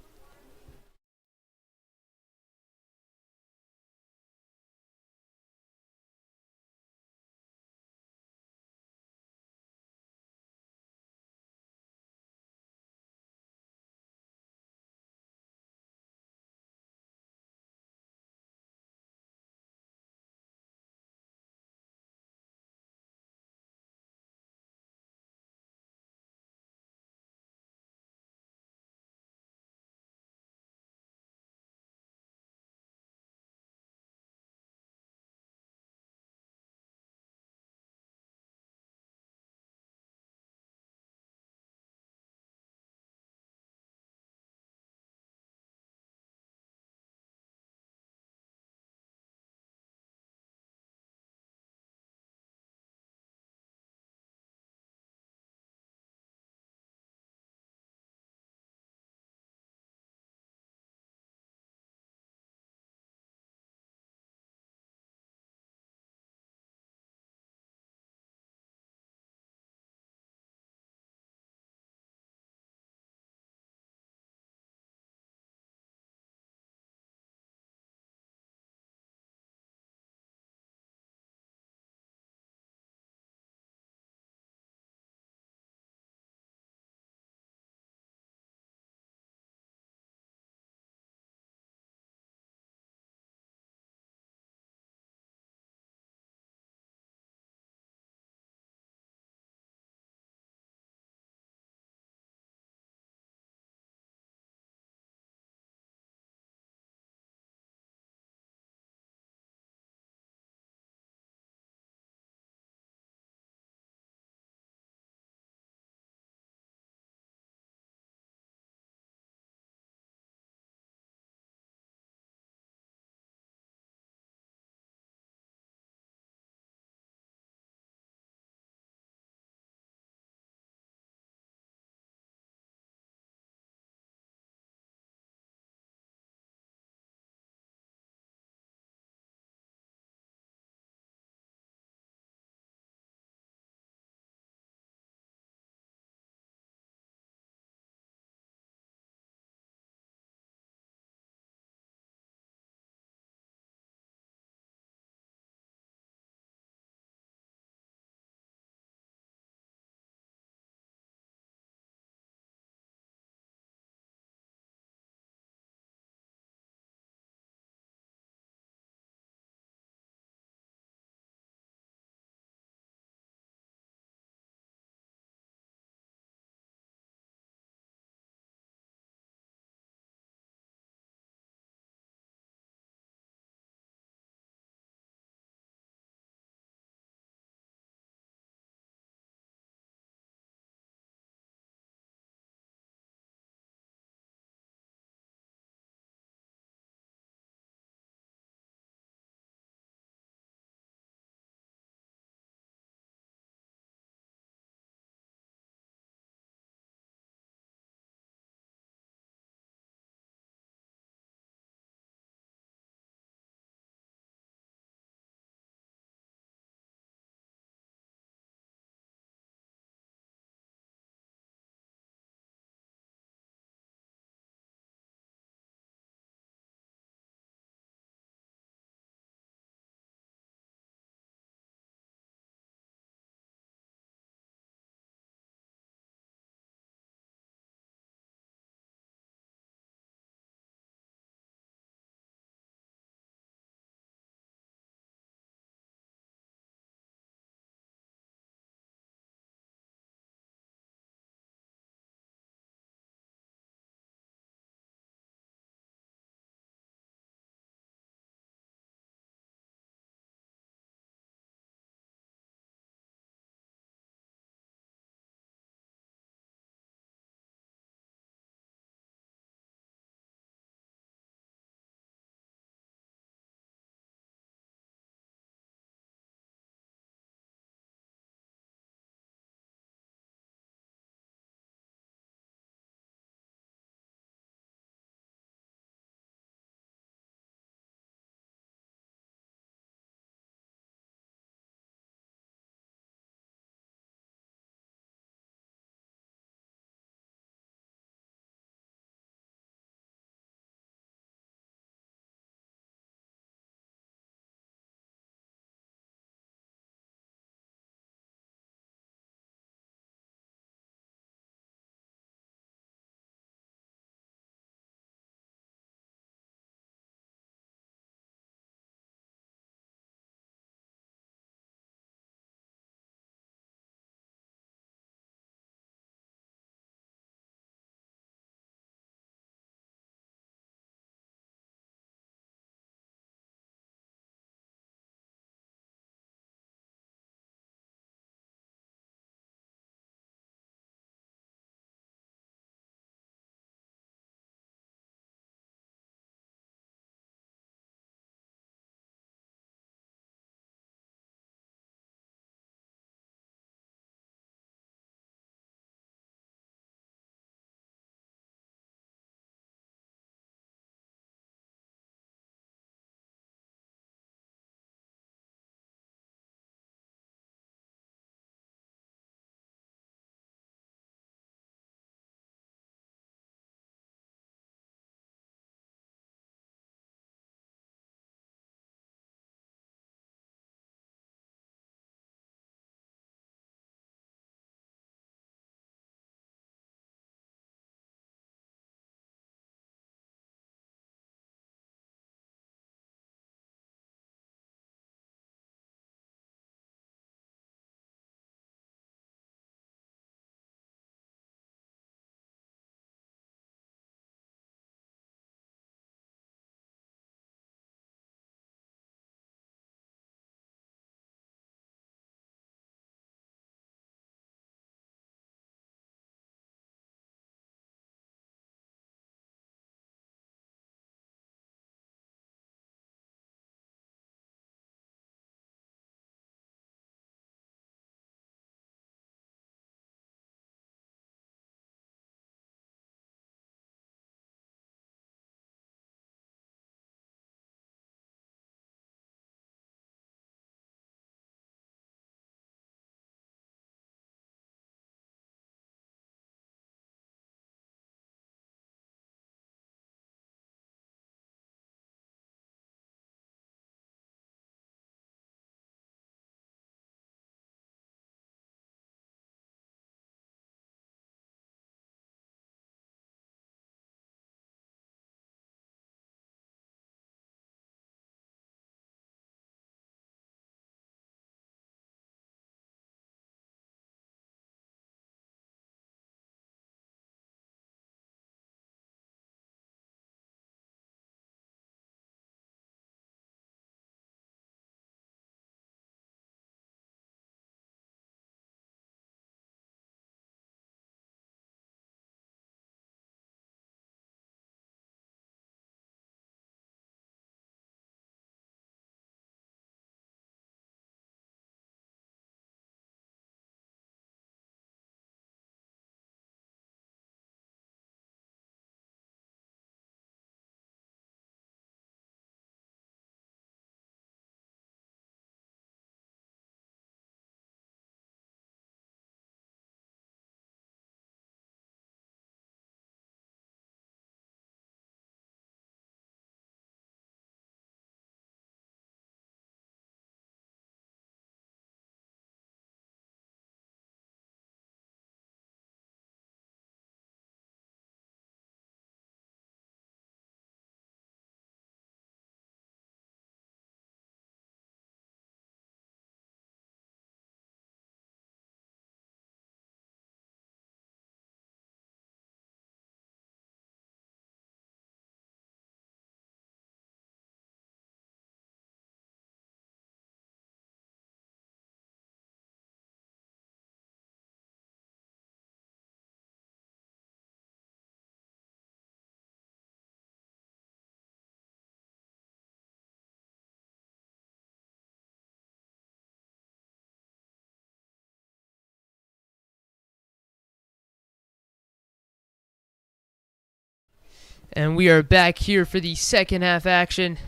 And we are back here for the second half action.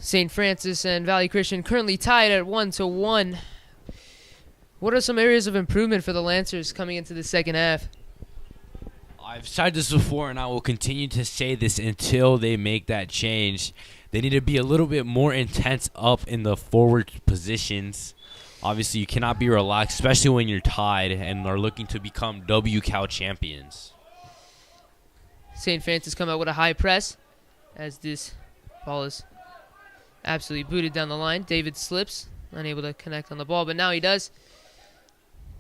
St. Francis and Valley Christian currently tied at 1-1. What are some areas of improvement for the Lancers coming into the second half? I've said this before, and I will continue to say this until they make that change. They need to be a little bit more intense up in the forward positions. Obviously, you cannot be relaxed, especially when you're tied and are looking to become WCAL champions. St. Francis come out with a high press as this ball is absolutely booted down the line. David slips, unable to connect on the ball, but now he does.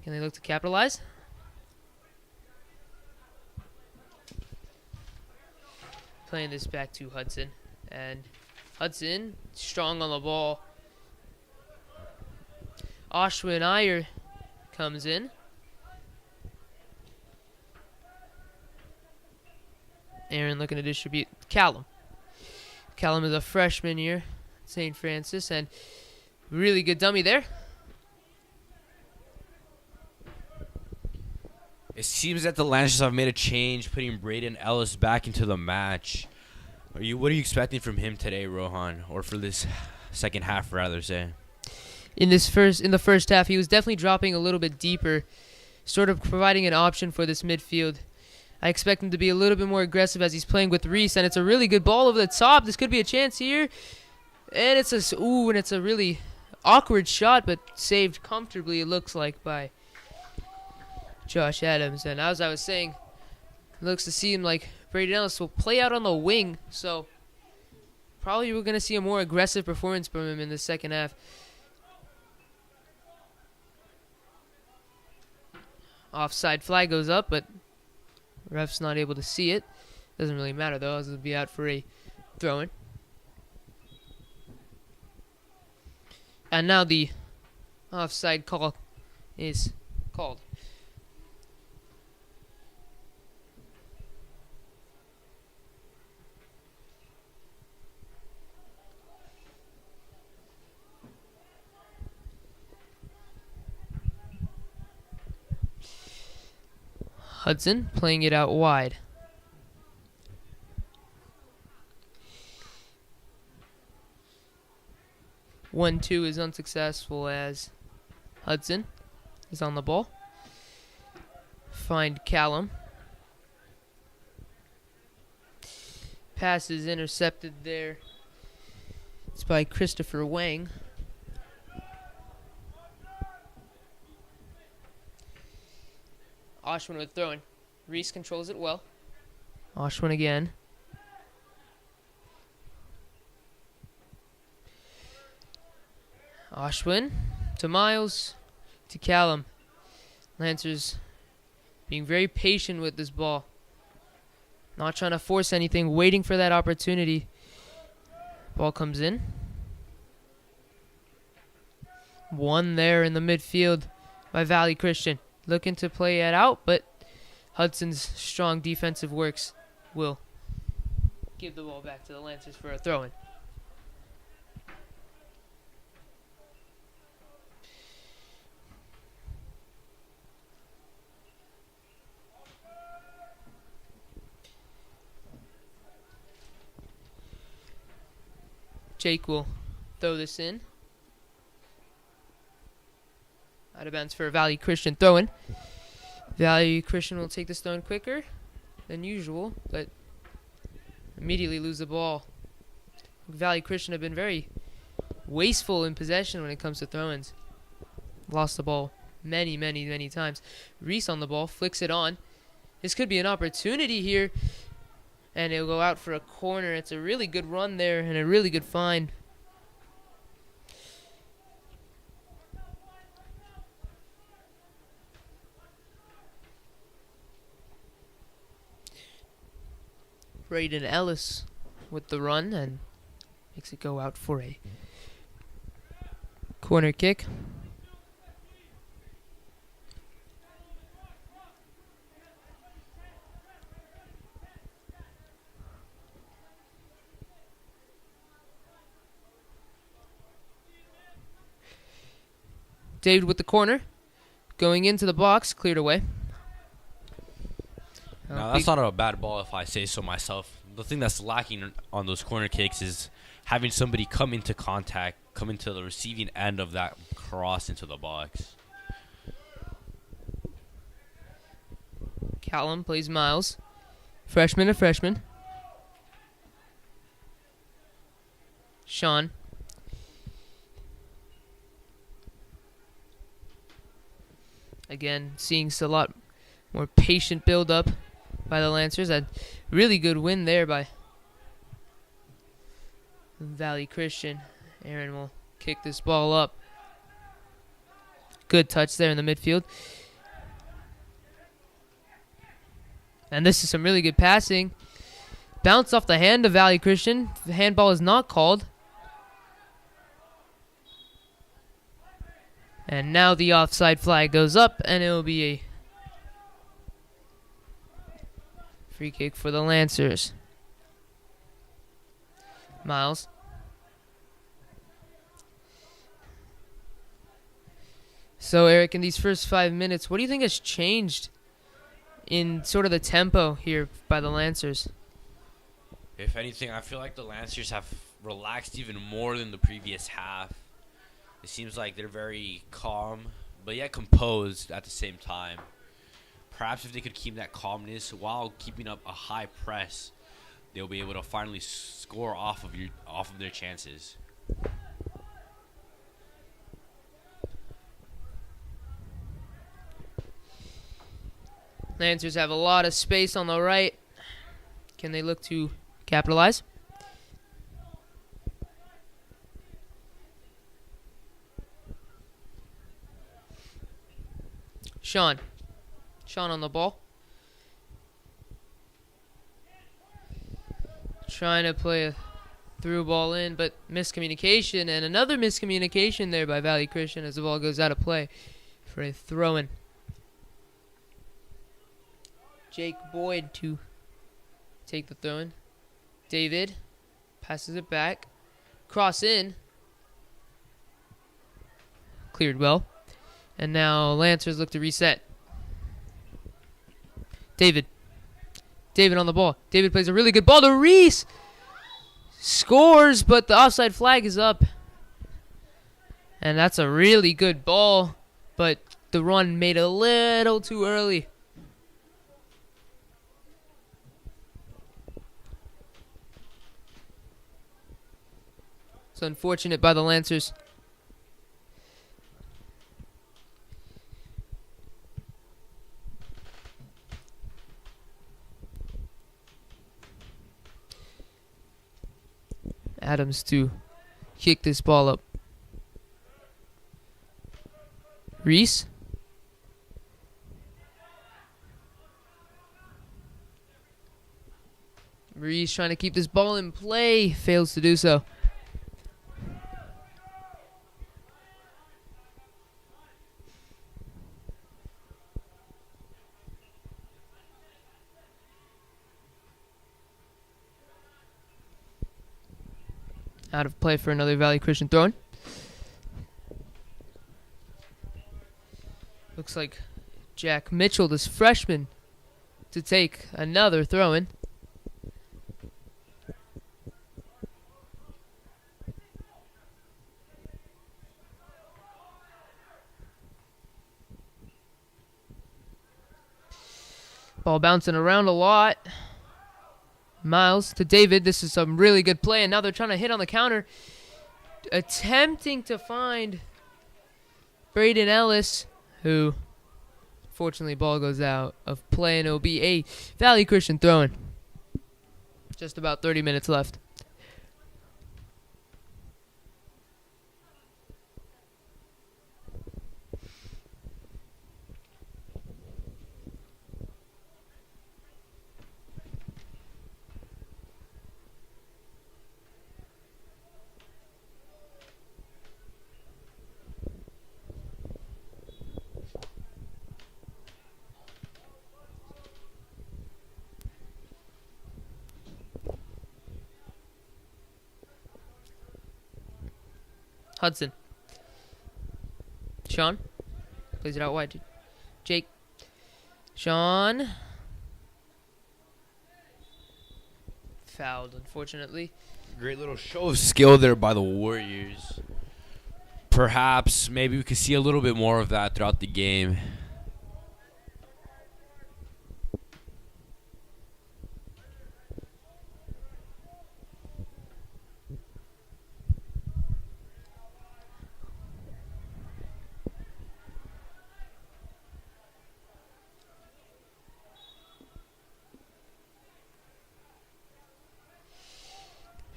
Can they look to capitalize? Playing this back to Hudson. And Hudson, strong on the ball. Ashwin Iyer comes in. Aaron looking to distribute. Callum. Callum is a freshman here at St. Francis, and really good dummy there. It seems that the Lancers have made a change, putting Braden Ellis back into the match. What are you expecting from him today, Rohan, or for this second half, rather say? In the first half, he was definitely dropping a little bit deeper, sort of providing an option for this midfield. I expect him to be a little bit more aggressive as he's playing with Reese, and it's a really good ball over the top. This could be a chance here, and it's a really awkward shot, but saved comfortably. It looks like by Josh Adams. And as I was saying, it looks to seem like Braden Ellis will play out on the wing, so probably we're going to see a more aggressive performance from him in the second half. Offside flag goes up, but ref's not able to see it. Doesn't really matter though, as it'll be out for a throw-in. And now the offside call is called. Hudson playing it out wide. One-two is unsuccessful as Hudson is on the ball. Find Callum. Pass is intercepted there. It's by Christopher Wang. Ashwin with throwing. Reese controls it well. Ashwin again. Ashwin to Miles to Callum. Lancers being very patient with this ball. Not trying to force anything, waiting for that opportunity. Ball comes in. One there in the midfield by Valley Christian. Looking to play it out, but Hudson's strong defensive works will give the ball back to the Lancers for a throw-in. Jake will throw this in. Out of bounds for a Valley Christian throw-in. Valley Christian will take this throw-in quicker than usual, but immediately lose the ball. Valley Christian have been very wasteful in possession when it comes to throw-ins. Lost the ball many, many, many times. Reese on the ball, flicks it on. This could be an opportunity here, and it'll go out for a corner. It's a really good run there and a really good find. Braden Ellis with the run and makes it go out for a corner kick. David with the corner. Going into the box, cleared away. Now, that's not a bad ball if I say so myself. The thing that's lacking on those corner kicks is having somebody come into contact, come into the receiving end of that cross into the box. Callum plays Miles. Freshman to freshman. Sean. Again, seeing a lot more patient build-up by the Lancers. A really good win there by Valley Christian. Aaron will kick this ball up. Good touch there in the midfield. And this is some really good passing. Bounce off the hand of Valley Christian. The handball is not called. And now the offside flag goes up, and it will be a free kick for the Lancers. Miles. So, Eric, in these first 5 minutes, what do you think has changed in sort of the tempo here by the Lancers? If anything, I feel like the Lancers have relaxed even more than the previous half. It seems like they're very calm, but yet composed at the same time. Perhaps if they could keep that calmness while keeping up a high press, they'll be able to finally score off of their chances. Lancers have a lot of space on the right. Can they look to capitalize? Sean. Sean on the ball. Trying to play a through ball in, but miscommunication, and another miscommunication there by Valley Christian as the ball goes out of play for a throw-in. Jake Boyd to take the throw-in. David passes it back. Cross in. Cleared well. And now Lancers look to reset. David. David on the ball. David plays a really good ball to Reese. Scores, but the offside flag is up. And that's a really good ball, but the run made a little too early. It's unfortunate by the Lancers. Adams to kick this ball up. Reese. Reese trying to keep this ball in play. Fails to do so. Out of play for another Valley Christian throw-in. Looks like Jack Mitchell, this freshman, to take another throw-in. Ball bouncing around a lot. Miles to David. This is some really good play, and now they're trying to hit on the counter. Attempting to find Braden Ellis, who, fortunately, ball goes out of play, and it'll be a Valley Christian throw-in. Just about 30 minutes left. Hudson. Sean. Plays it out wide. Jake. Sean. fouled, unfortunately. Great little show of skill there by the Warriors. Perhaps, maybe we could see a little bit more of that throughout the game.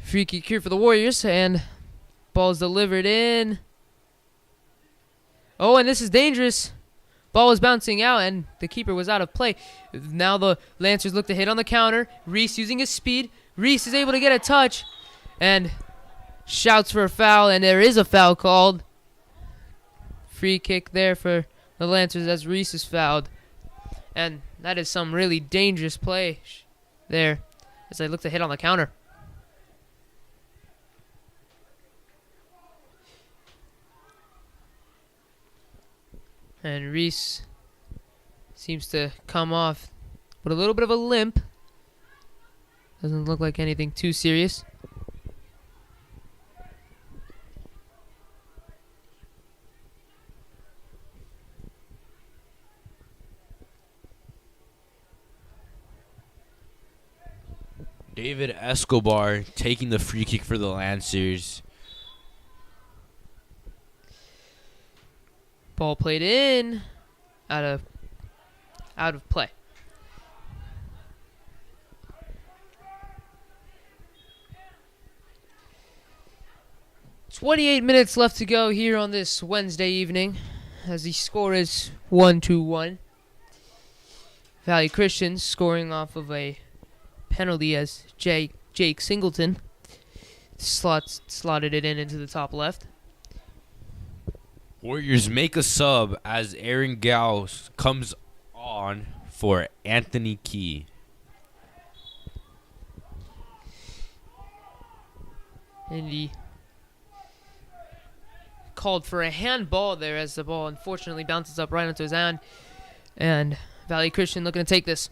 Free kick here for the Warriors, and ball's delivered in. Oh, and this is dangerous. Ball was bouncing out, and the keeper was out of play. Now the Lancers look to hit on the counter. Reese using his speed. Reese is able to get a touch, and shouts for a foul, and there is a foul called. Free kick there for the Lancers as Reese is fouled. And that is some really dangerous play there as they look to hit on the counter. And Reese seems to come off with a little bit of a limp. Doesn't look like anything too serious. David Escobar taking the free kick for the Lancers. Ball played in, out of play. "28 minutes left to go here on this Wednesday evening, as the score is 1-1. Valley Christian scoring off of a penalty as Jake Singleton slotted it into the top left. Warriors make a sub as Aaron Gauss comes on for Anthony Key. And he called for a handball there as the ball unfortunately bounces up right onto his hand. And Valley Christian looking to take this.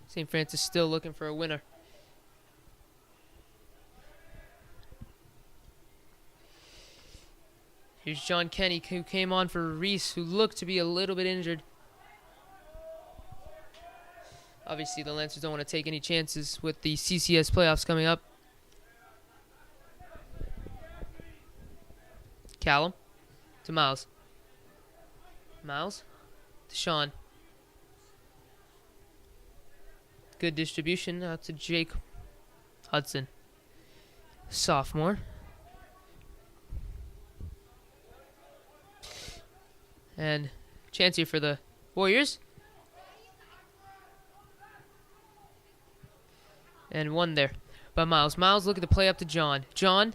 St. Francis still looking for a winner. Here's John Kenny, who came on for Reese, who looked to be a little bit injured. Obviously, the Lancers don't want to take any chances with the CCS playoffs coming up. Callum to Miles. Miles to Sean. Good distribution out to Jake Hudson, sophomore. And chance here for the Warriors. And one there by Miles. Miles looking to play up to John. John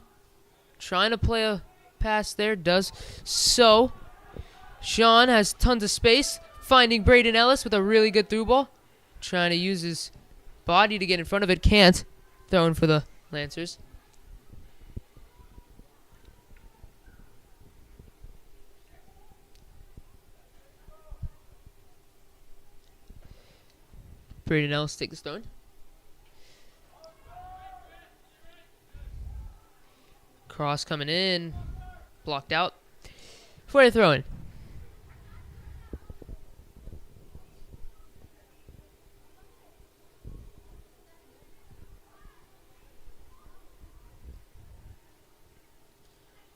trying to play a pass there. Does so. Sean has tons of space. Finding Braden Ellis with a really good through ball. Trying to use his body to get in front of it. Can't. Throwing for the Lancers. Braden Ellis takes the stone. Cross coming in. Blocked out. For a throw in.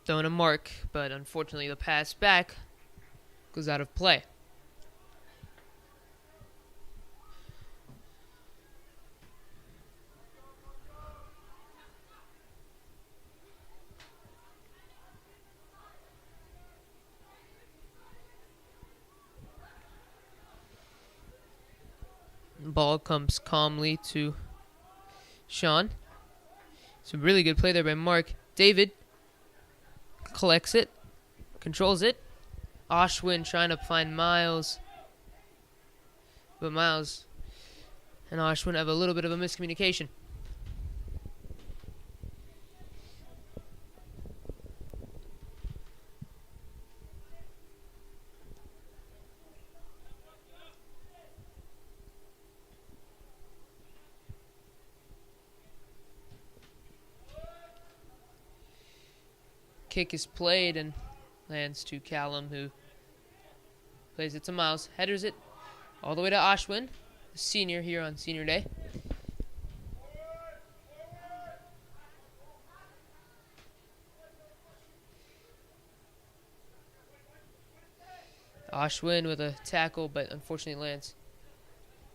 Throwing a mark, but unfortunately the pass back goes out of play. Ball comes calmly to Sean. Some really good play there by Mark. David collects it, controls it. Ashwin trying to find Miles. But Miles and Ashwin have a little bit of a miscommunication. Kick is played and lands to Callum, who plays it to Miles. Headers it all the way to Ashwin, the senior here on senior day. Ashwin with a tackle, but unfortunately lands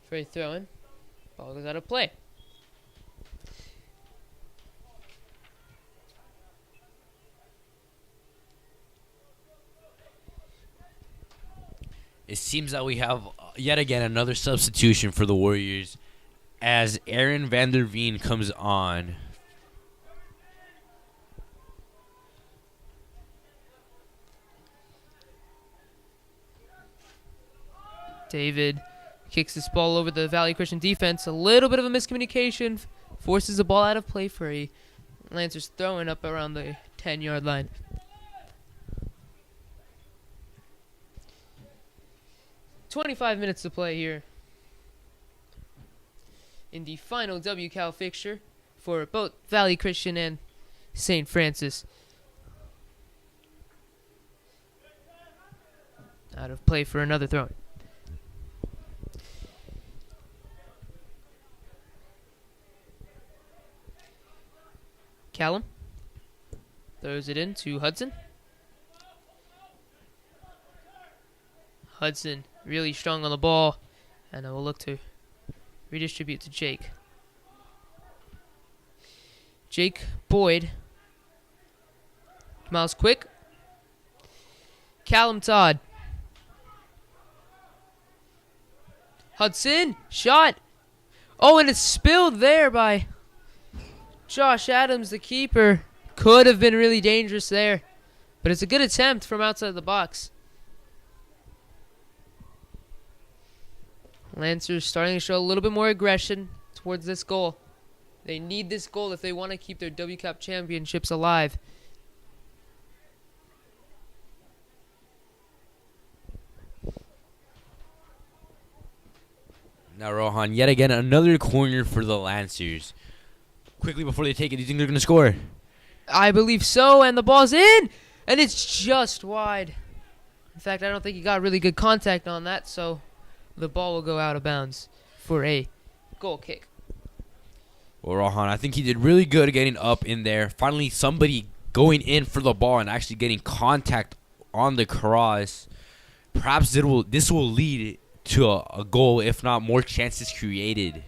for a throw-in. Ball goes out of play. It seems that we have yet again another substitution for the Warriors as Aaron van der Veen comes on. David kicks this ball over the Valley Christian defense. A little bit of a miscommunication. Forces the ball out of play for a Lancers throwing up around the 10-yard line. "25 minutes to play here in the final WCal fixture for both Valley Christian and St. Francis. Out of play for another throw. Callum throws it in to Hudson. Hudson really strong on the ball, and I will look to redistribute to Jake. Jake Boyd. Miles quick. Callum Todd. Hudson, shot. Oh, and it's spilled there by Josh Adams, the keeper. Could have been really dangerous there, but it's a good attempt from outside the box. Lancers starting to show a little bit more aggression towards this goal. They need this goal if they want to keep their WCAP championships alive. Now, Rohan, yet again, another corner for the Lancers. Quickly before they take it, do you think they're going to score? I believe so, and the ball's in, and it's just wide. In fact, I don't think he got really good contact on that, so the ball will go out of bounds for a goal kick. Well, Rohan, I think he did really good getting up in there. Finally, somebody going in for the ball and actually getting contact on the cross. Perhaps this will lead to a goal, if not more chances created.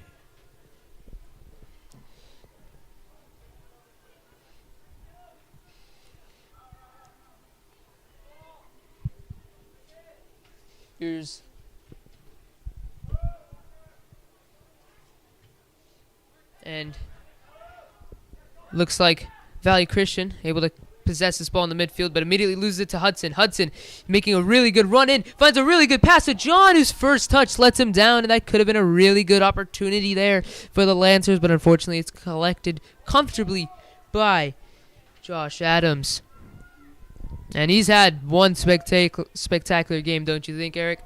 Here's and looks like Valley Christian able to possess this ball in the midfield, but immediately loses it to Hudson. Hudson making a really good run in, finds a really good pass to John, whose first touch lets him down, and that could have been a really good opportunity there for the Lancers, but unfortunately it's collected comfortably by Josh Adams. And he's had one spectacular game, don't you think, Eric?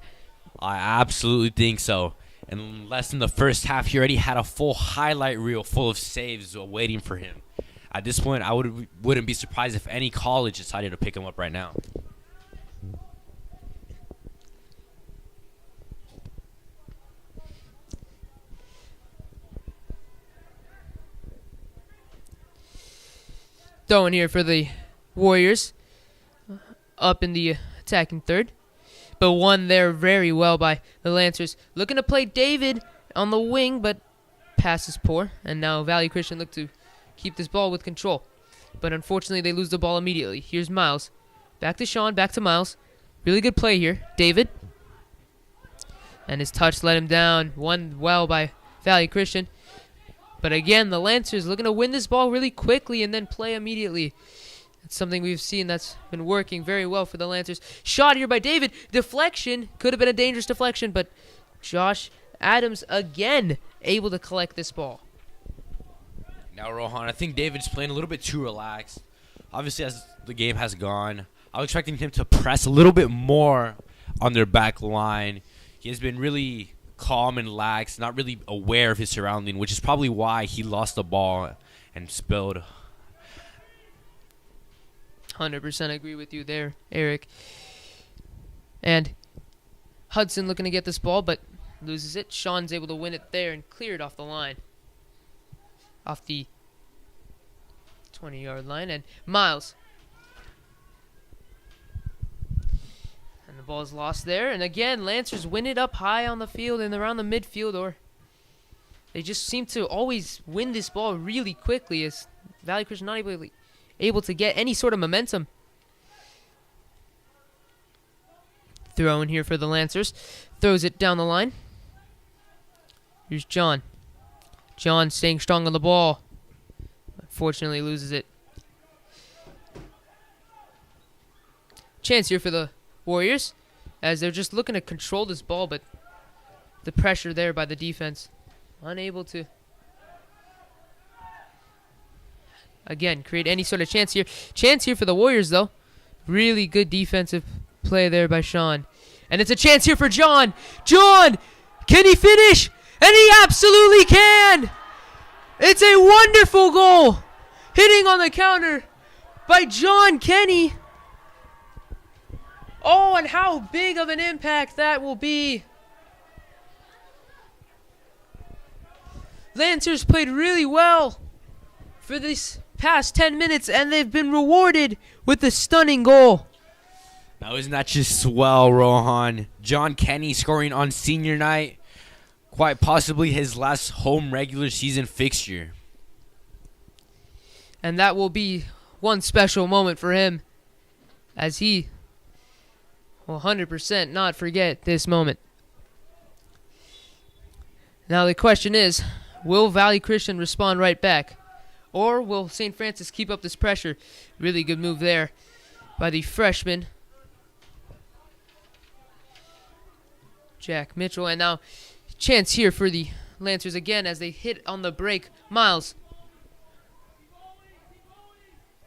I absolutely think so. And less than the first half, he already had a full highlight reel full of saves waiting for him. At this point, I wouldn't be surprised if any college decided to pick him up right now. Throwing here for the Warriors. Up in the attacking third. But won there very well by the Lancers. Looking to play David on the wing, but pass is poor. And now Valley Christian look to keep this ball with control. But unfortunately, they lose the ball immediately. Here's Miles. Back to Sean, back to Miles. Really good play here. David. And his touch let him down. Won well by Valley Christian. But again, the Lancers looking to win this ball really quickly and then play immediately. It's something we've seen that's been working very well for the Lancers. Shot here by David. Deflection. Could have been a dangerous deflection, but Josh Adams again able to collect this ball. Now, Rohan, I think David's playing a little bit too relaxed. Obviously, as the game has gone, I was expecting him to press a little bit more on their back line. He has been really calm and lax, not really aware of his surrounding, which is probably why he lost the ball and spilled. 100% agree with you there, Eric. And Hudson looking to get this ball, but loses it. Sean's able to win it there and clear it off the line. Off the 20-yard line. And Miles. And the ball is lost there. And again, Lancers win it up high on the field and around the midfield. Or they just seem to always win this ball really quickly as Valley Christian not able to get any sort of momentum. Throw in here for the Lancers. Throws it down the line. Here's John. John staying strong on the ball. Unfortunately loses it. Chance here for the Warriors as they're just looking to control this ball, but the pressure there by the defense. Unable to, again, create any sort of chance here. Chance here for the Warriors, though. Really good defensive play there by Sean. And it's a chance here for John. John! Can he finish? And he absolutely can! It's a wonderful goal. Hitting on the counter by John Kenny. Oh, and how big of an impact that will be. Lancers played really well for these past 10 minutes, and they've been rewarded with a stunning goal. Now, isn't that just swell, Rohan? John Kenny scoring on senior night. Quite possibly his last home regular season fixture. And that will be one special moment for him as he will 100% not forget this moment. Now the question is, will Valley Christian respond right back? Or will St. Francis keep up this pressure? Really good move there by the freshman, Jack Mitchell. And now chance here for the Lancers again as they hit on the break. Miles.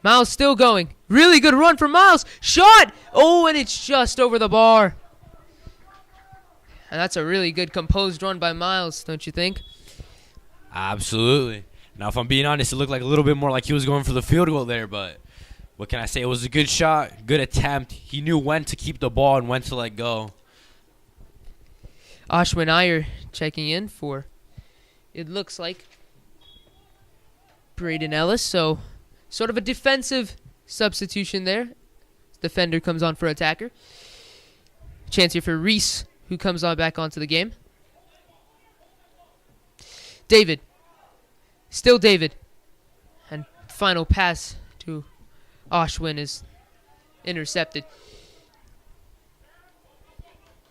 Miles still going. Really good run from Miles. Shot! Oh, and it's just over the bar. And that's a really good composed run by Miles, don't you think? Absolutely. Now, if I'm being honest, it looked like a little bit more like he was going for the field goal there, but what can I say? It was a good shot, good attempt. He knew when to keep the ball and when to let go. Ashwin Iyer checking in for, it looks like, Braden Ellis. So, sort of a defensive substitution there. Defender comes on for attacker. Chance here for Reese, who comes on back onto the game. David. Still David. And final pass to Ashwin is intercepted.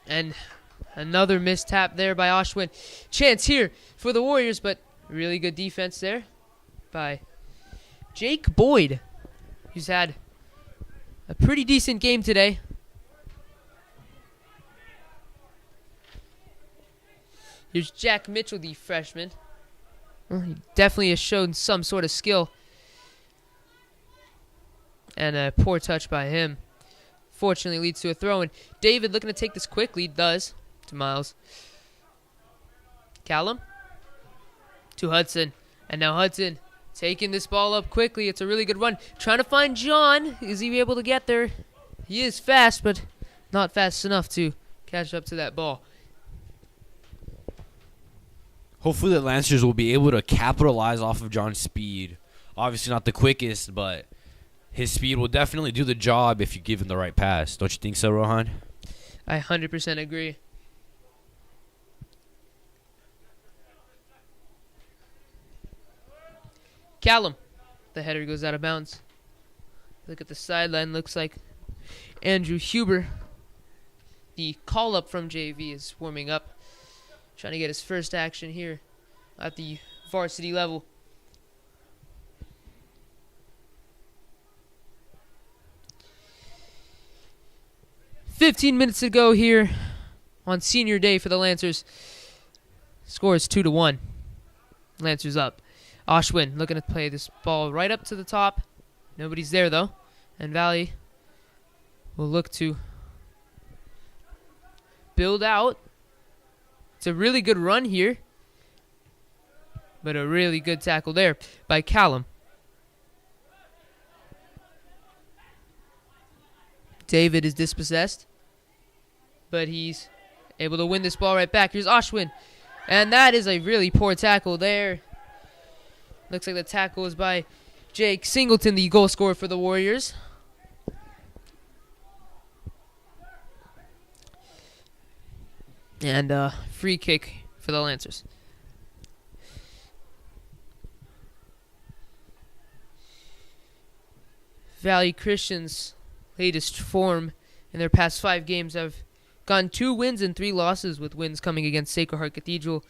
And another missed tap there by Ashwin. Chance here for the Warriors, but really good defense there by Jake Boyd, who's had a pretty decent game today. Here's Jack Mitchell, the freshman. Well, he definitely has shown some sort of skill. And a poor touch by him. Fortunately leads to a throw. And David looking to take this quickly. Does. To Miles. Callum. To Hudson. And now Hudson taking this ball up quickly. It's a really good run. Trying to find John. Is he able to get there? He is fast, but not fast enough to catch up to that ball. Hopefully the Lancers will be able to capitalize off of John's speed. Obviously not the quickest, but his speed will definitely do the job if you give him the right pass. Don't you think so, Rohan? I 100% agree. Callum. The header goes out of bounds. Look at the sideline. Looks like Andrew Huber, the call-up from JV, is warming up. Trying to get his first action here at the varsity level. "15 minutes to go here on senior day for the Lancers. Score is 2-1. Lancers up. Ashwin looking to play this ball right up to the top. Nobody's there though. And Valley will look to build out. It's a really good run here. But a really good tackle there by Callum. David is dispossessed, but he's able to win this ball right back. Here's Ashwin, and that is a really poor tackle there. Looks like the tackle is by Jake Singleton, the goal scorer for the Warriors. And free kick for the Lancers. Valley Christian's latest form in their past 5 games have gone 2 wins and 3 losses, with wins coming against Sacred Heart Cathedral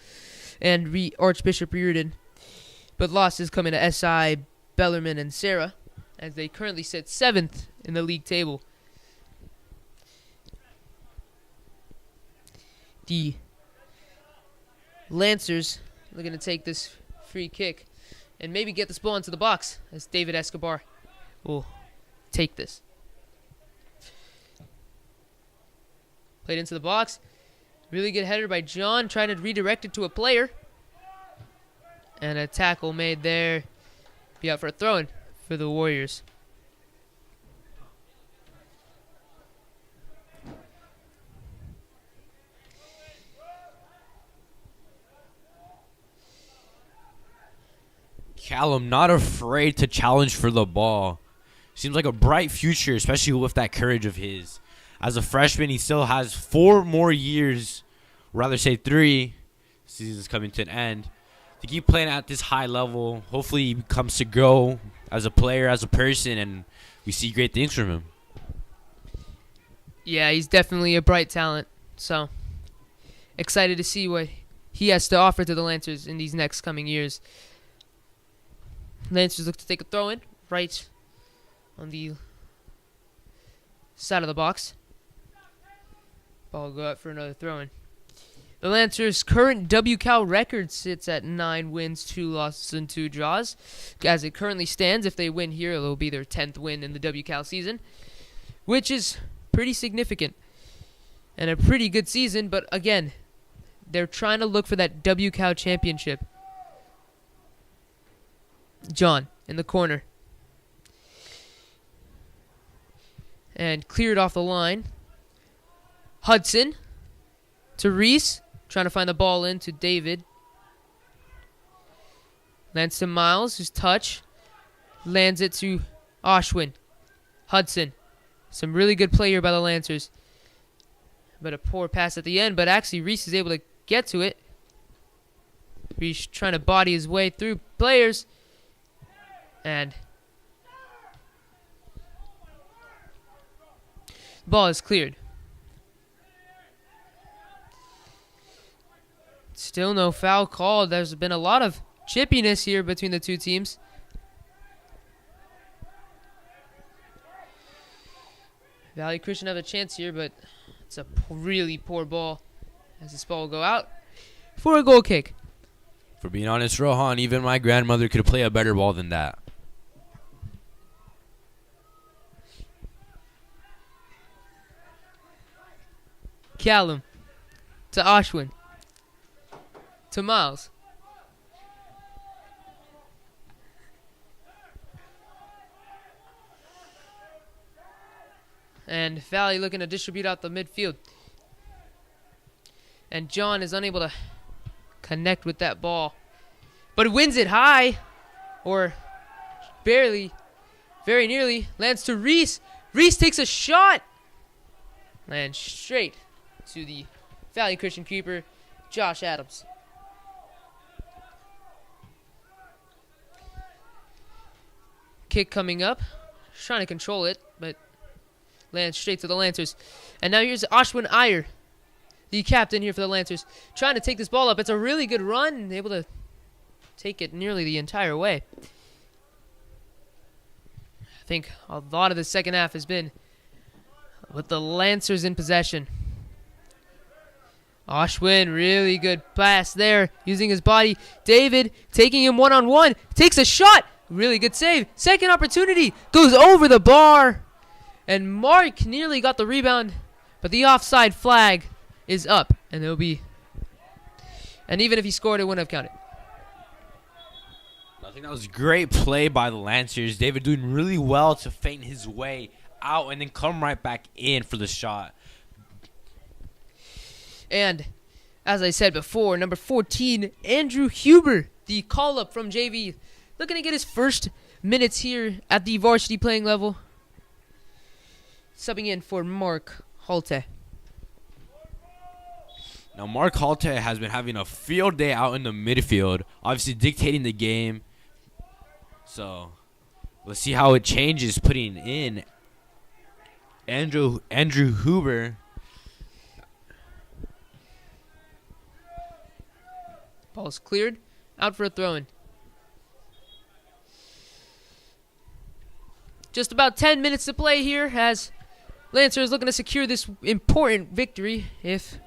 and Archbishop Reardon, but losses coming to SI, Bellarmine, and Sarah, as they currently sit 7th in the league table. The Lancers looking to take this free kick and maybe get this ball into the box, as David Escobar will take this. Played into the box. Really good header by John, trying to redirect it to a player. And a tackle made there. Be out for a throw-in for the Warriors. Callum not afraid to challenge for the ball. Seems like a bright future, especially with that courage of his. As a freshman, he still has 4 more years, or rather say 3. Season's coming to an end. To keep playing at this high level, hopefully he comes to grow as a player, as a person, and we see great things from him. Yeah, he's definitely a bright talent. So, excited to see what he has to offer to the Lancers in these next coming years. Lancers look to take a throw-in right on the side of the box. Ball will go out for another throw-in. The Lancers' current WCAL record sits at 9 wins, 2 losses, and 2 draws. As it currently stands, if they win here, it'll be their 10th win in the WCAL season, which is pretty significant and a pretty good season. But again, they're trying to look for that WCAL championship. John in the corner. And cleared off the line. Hudson to Reese. Trying to find the ball in to David. Lands to Miles, whose touch. Lands it to Ashwin. Hudson. Some really good play here by the Lancers. But a poor pass at the end. But actually Reese is able to get to it. Reese trying to body his way through players. And the ball is cleared. Still no foul called. There's been a lot of chippiness here between the two teams. Valley Christian have a chance here, but it's a really poor ball, as this ball will go out for a goal kick. For being honest, Rohan, even my grandmother could play a better ball than that. Callum to Ashwin to Miles. And Valley looking to distribute out the midfield. And John is unable to connect with that ball, but wins it high, or barely, very nearly. Lands to Reese. Reese takes a shot. Lands straight to the Valley Christian keeper, Josh Adams. Kick coming up. Trying to control it, but lands straight to the Lancers. And now here's Ashwin Iyer, the captain here for the Lancers, trying to take this ball up. It's a really good run, able to take it nearly the entire way. I think a lot of the second half has been with the Lancers in possession. Ashwin, really good pass there, using his body. David taking him one-on-one, takes a shot. Really good save. Second opportunity, goes over the bar. And Mark nearly got the rebound, but the offside flag is up, and it'll be. And even if he scored, it wouldn't have counted. I think that was great play by the Lancers. David doing really well to feint his way out and then come right back in for the shot. And as I said before, number 14, Andrew Huber, the call-up from JV, looking to get his first minutes here at the varsity playing level. Subbing in for Mark Halte. Now, Mark Halte has been having a field day out in the midfield, obviously dictating the game. So, let's see how it changes putting in Andrew Huber. Ball's cleared. Out for a throw-in. Just about 10 minutes to play here as Lancer is looking to secure this important victory if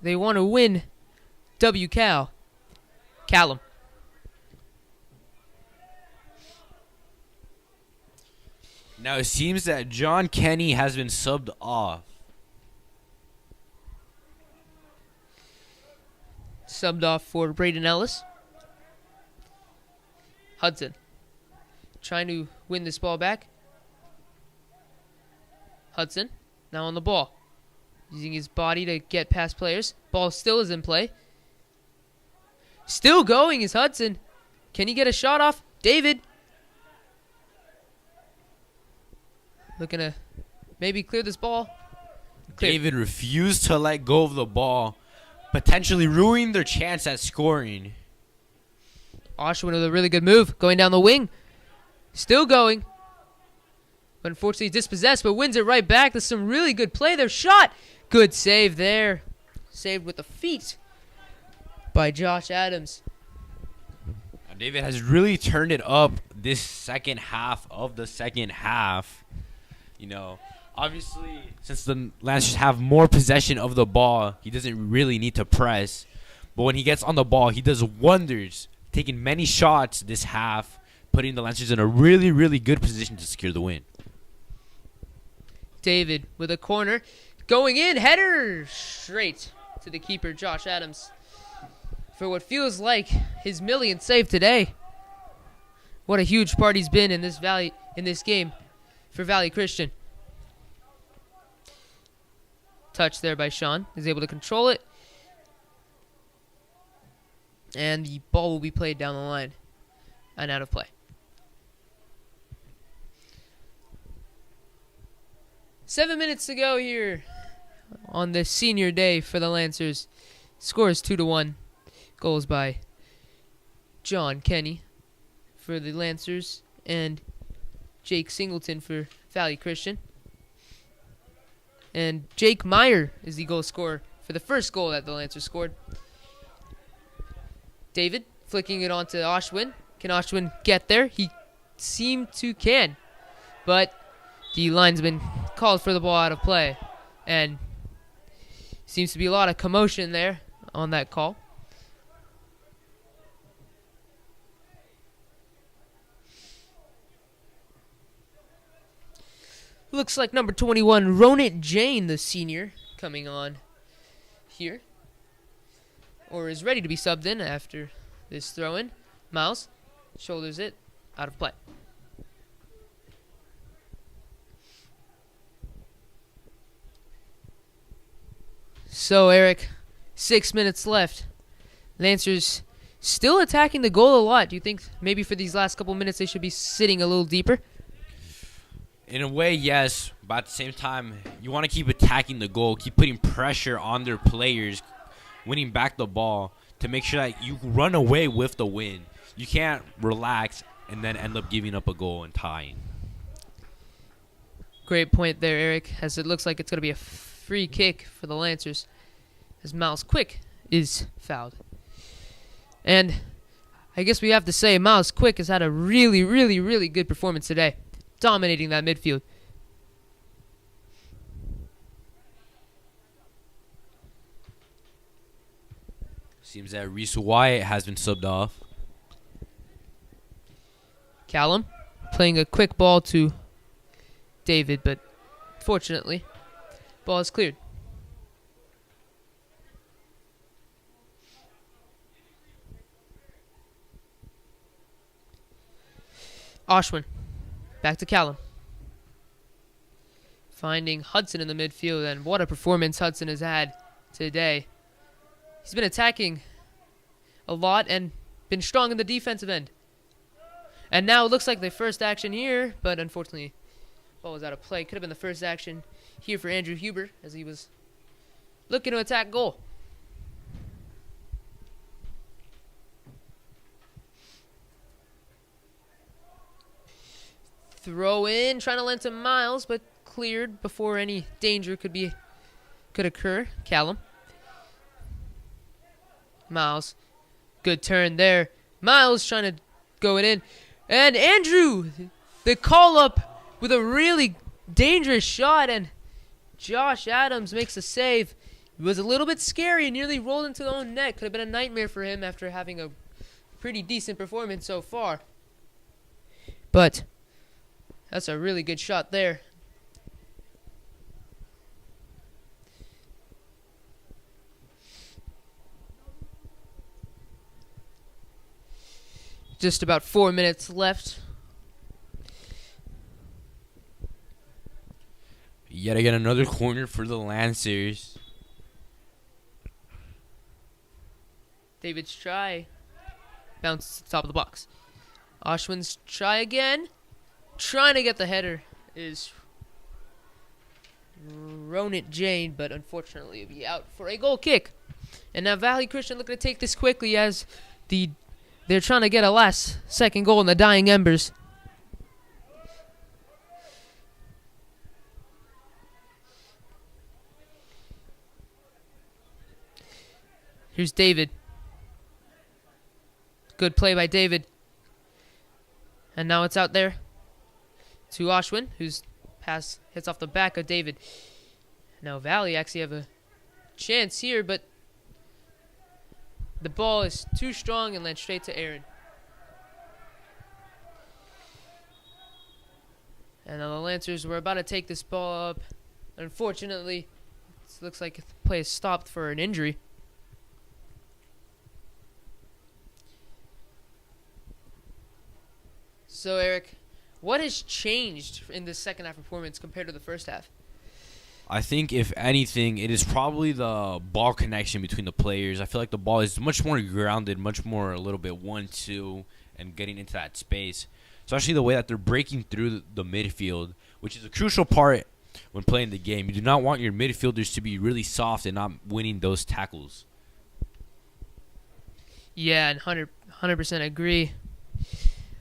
they want to win WCal. Callum. Now, it seems that John Kenny has been subbed off. Subbed off for Braden Ellis. Hudson trying to win this ball back. Hudson now on the ball. Using his body to get past players. Ball still is in play. Still going is Hudson. Can he get a shot off? David. Looking to maybe clear this ball. Clear. David refused to let go of the ball, potentially ruining their chance at scoring. Oshwin with a really good move. Going down the wing. Still going. But unfortunately dispossessed, but wins it right back. There's some really good play there. Shot. Good save there. Saved with the feet by Josh Adams. Now, David has really turned it up this second half of the second half. You know, obviously, since the Lancers have more possession of the ball, he doesn't really need to press. But when he gets on the ball, he does wonders, taking many shots this half, putting the Lancers in a really, really good position to secure the win. David with a corner. Going in. Header straight to the keeper, Josh Adams. For what feels like his millionth save today. What a huge part he's been in this game for Valley Christian. Touch there by Sean. He's able to control it. And the ball will be played down the line and out of play. 7 minutes to go here on the senior day for the Lancers. Score is 2-1. Goals by John Kenny for the Lancers and Jake Singleton for Valley Christian. And Jake Meyer is the goal scorer for the first goal that the Lancers scored. David flicking it onto Oshwin. Can Oshwin get there? He seemed to can. But the linesman called for the ball out of play. And seems to be a lot of commotion there on that call. Looks like number 21, Ronit Jain, the senior, coming on here. Or is ready to be subbed in after this throw-in. Miles shoulders it out of play. So, Eric, 6 minutes left. Lancers still attacking the goal a lot. Do you think maybe for these last couple minutes they should be sitting a little deeper? In a way, yes, but at the same time, you want to keep attacking the goal, keep putting pressure on their players, winning back the ball to make sure that you run away with the win. You can't relax and then end up giving up a goal and tying. Great point there, Eric, as it looks like it's going to be a free kick for the Lancers as Miles Quick is fouled. And I guess we have to say Miles Quick has had a really, really, really good performance today, dominating that midfield. Seems that Reese Wyatt has been subbed off. Callum playing a quick ball to David, but fortunately, ball is cleared. Oshwin back to Callum. finding Hudson in the midfield, and what a performance Hudson has had today. He's been attacking a lot and been strong in the defensive end. And now it looks like the first action here, but unfortunately, ball was out of play. Could have been the first action here for Andrew Huber as he was looking to attack goal. Throw in, trying to lend to Miles, but cleared before any danger could occur. Callum. Miles. Good turn there. Miles trying to go it in. And Andrew, the call up with a really dangerous shot, and Josh Adams makes a save. It was a little bit scary and nearly rolled into the own net. Could have been a nightmare for him after having a pretty decent performance so far. But that's a really good shot there. Just about 4 minutes left. Yet again, another corner for the Lancers. David's try. Bounce to the top of the box. Ashwin's try again. Trying to get the header is Ronit Jane, but unfortunately it'll be out for a goal kick. And now Valley Christian looking to take this quickly as they're trying to get a second goal in the dying embers. Here's David. Good play by David. And now it's out there to Ashwin, whose pass hits off the back of David. Now Valley actually have a chance here, but the ball is too strong and lands straight to Aaron. And now the Lancers were about to take this ball up. Unfortunately, it looks like the play is stopped for an injury. So, Eric, what has changed in this second half performance compared to the first half? I think, if anything, it is probably the ball connection between the players. I feel like the ball is much more grounded, much more a little bit 1-2 and getting into that space. Especially the way that they're breaking through the midfield, which is a crucial part when playing the game. You do not want your midfielders to be really soft and not winning those tackles. Yeah, and 100% agree.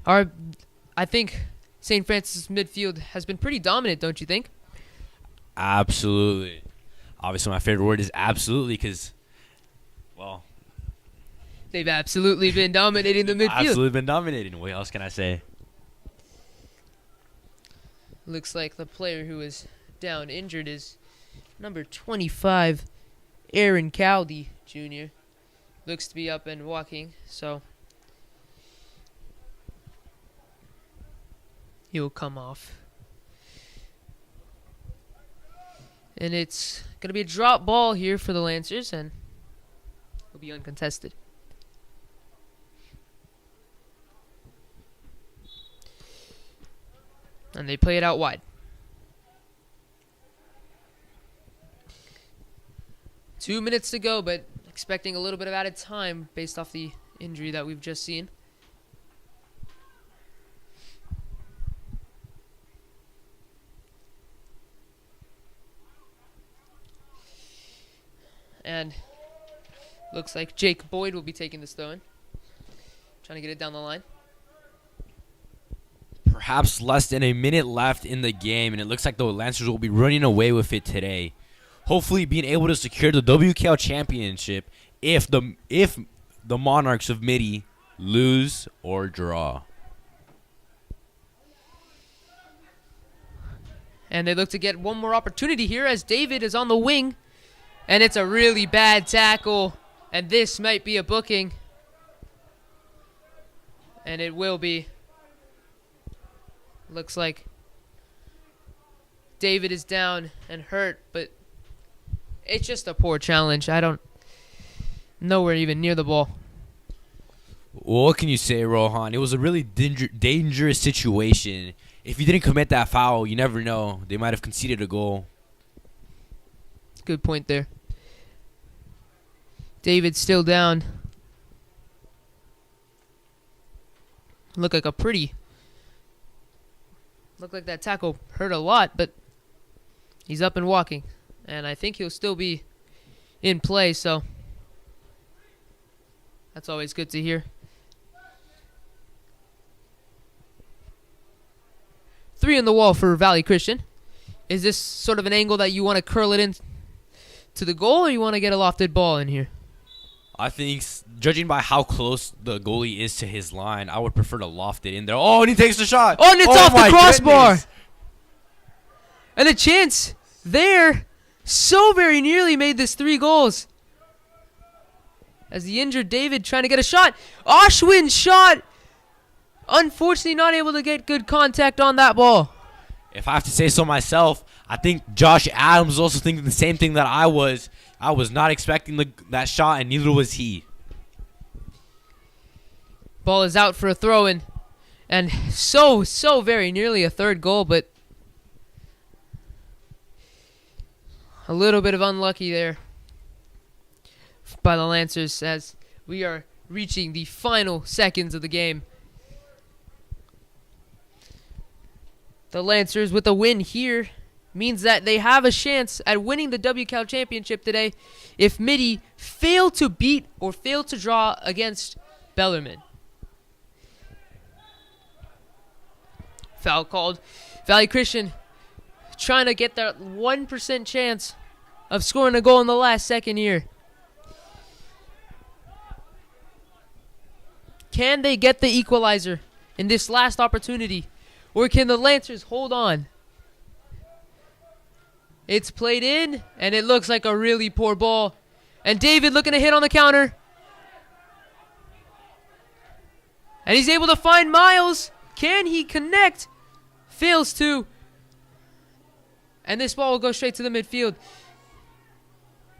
I think St. Francis' midfield has been pretty dominant, don't you think? Absolutely. Obviously, my favorite word is absolutely because, well, they've absolutely been dominating the midfield. Absolutely been dominating. What else can I say? Looks like the player who is down injured is number 25, Aaron Cowdy Jr. Looks to be up and walking, so he'll come off. And it's going to be a drop ball here for the Lancers, and it'll be uncontested. And they play it out wide. 2 minutes to go, but expecting a little bit of added time based off the injury that we've just seen. And looks like Jake Boyd will be taking this throw in. Trying to get it down the line. Perhaps less than a minute left in the game, and it looks like the Lancers will be running away with it today. Hopefully being able to secure the WKL championship if the Monarchs of Midi lose or draw. And they look to get one more opportunity here as David is on the wing. And it's a really bad tackle. And this might be a booking. And it will be. Looks like David is down and hurt, but it's just a poor challenge. Nowhere even near the ball. What can you say, Rohan? It was a really dangerous situation. if he didn't commit that foul, you never know. They might have conceded a goal. Good point there. David still down. Looked like that tackle hurt a lot, but he's up and walking. And I think he'll still be in play, so that's always good to hear. 3 on the wall for Valley Christian. Is this sort of an angle that you want to curl it in to the goal, or you want to get a lofted ball in here? I think, judging by how close the goalie is to his line, I would prefer to loft it in there. Oh, and he takes the shot. Oh, and it's off the crossbar. Goodness. And a chance there. So very nearly made this 3 goals. As the injured David trying to get a shot. Ashwin's shot. Unfortunately not able to get good contact on that ball. If I have to say so myself, I think Josh Adams was also thinking the same thing that I was. I was not expecting that shot, and neither was he. Ball is out for a throw-in. And so very nearly a 3rd goal, but a little bit of unlucky there by the Lancers as we are reaching the final seconds of the game. The Lancers with a win here means that they have a chance at winning the WCAL championship today if Midi fail to beat or fail to draw against Bellarmine. Foul called. Valley Christian trying to get that 1% chance of scoring a goal in the last second here. Can they get the equalizer in this last opportunity? Or can the Lancers hold on? It's played in, and it looks like a really poor ball. And David looking to hit on the counter. And he's able to find Miles. Can he connect? Fails to. And this ball will go straight to the midfield.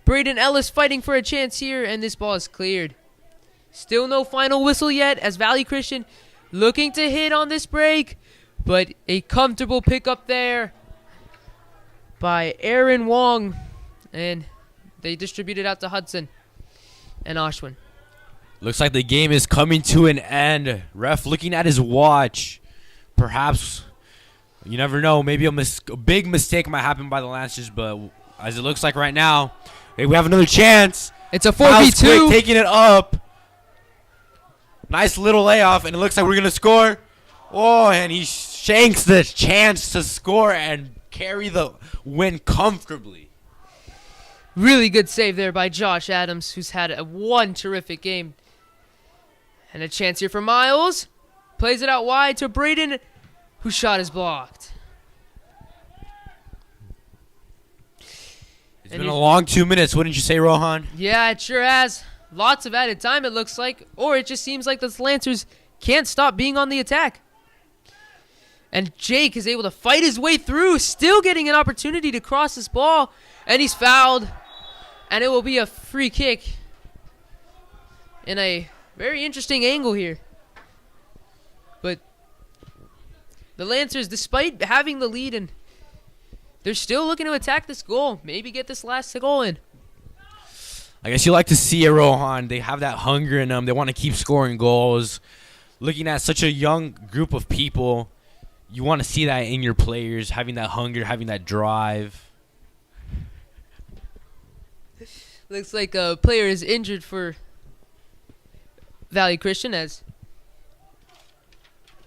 Braden Ellis fighting for a chance here, and this ball is cleared. Still no final whistle yet as Valley Christian looking to hit on this break. But a comfortable pickup there by Aaron Wong. And they distribute it out to Hudson and Ashwin. Looks like the game is coming to an end. Ref looking at his watch. Perhaps, you never know, maybe a big mistake might happen by the Lancers. But as it looks like right now, hey, we have another chance. It's a 4v2. Taking it up. Nice little layoff, and it looks like we're going to score. Oh, and he shanks the chance to score and carry the win comfortably. Really good save there by Josh Adams, who's had one terrific game. And a chance here for Miles. Plays it out wide to Braden, whose shot is blocked. It's been a long 2 minutes, wouldn't you say, Rohan? Yeah, it sure has. Lots of added time, it looks like. Or it just seems like the Lancers can't stop being on the attack. And Jake is able to fight his way through, still getting an opportunity to cross this ball. And he's fouled. And it will be a free kick in a very interesting angle here. But the Lancers, despite having the lead, and they're still looking to attack this goal. Maybe get this last goal in. I guess you like to see it, Rohan. They have that hunger in them. They want to keep scoring goals. Looking at such a young group of people, you want to see that in your players, having that hunger, having that drive. Looks like a player is injured for Valley Christian as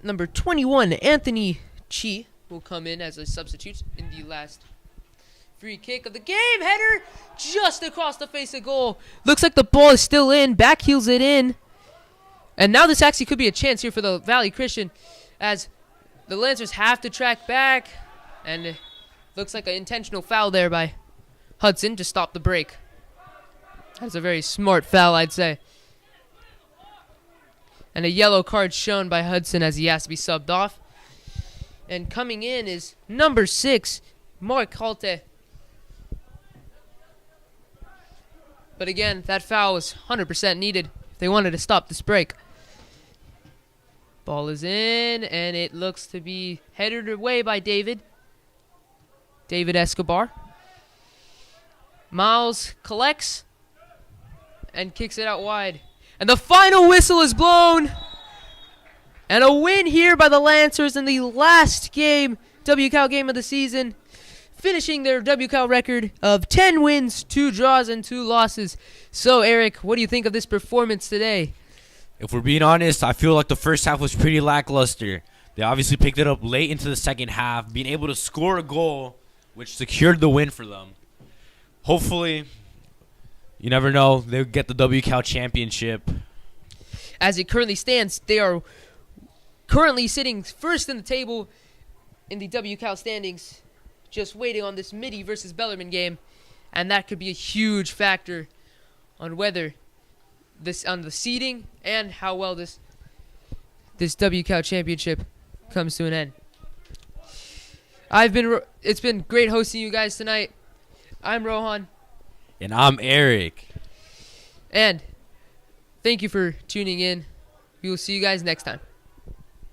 number 21, Anthony Chi, will come in as a substitute in the last free kick of the game. Header just across the face of goal. Looks like the ball is still in. Back heels it in. And now this actually could be a chance here for the Valley Christian as the Lancers have to track back. And it looks like an intentional foul there by Hudson to stop the break. That's a very smart foul, I'd say. And a yellow card shown by Hudson as he has to be subbed off. And coming in is number 6, Mark Halte. But again, that foul was 100% needed if they wanted to stop this break. Ball is in, and it looks to be headed away by David. David Escobar. Miles collects and kicks it out wide. And the final whistle is blown. And a win here by the Lancers in the last game, WCAL game of the season, finishing their WCAL record of 10 wins, 2 draws, and 2 losses. So, Eric, what do you think of this performance today? If we're being honest, I feel like the first half was pretty lackluster. They obviously picked it up late into the second half, being able to score a goal, which secured the win for them. Hopefully, you never know, they'll get the WCAL championship. As it currently stands, they are currently sitting first in the table in the WCAL standings, just waiting on this Midi versus Bellarmine game, and that could be a huge factor on whether on the seeding and how well this WCAL championship comes to an end. It's been great hosting you guys tonight. I'm Rohan. And I'm Eric. And thank you for tuning in. We will see you guys next time.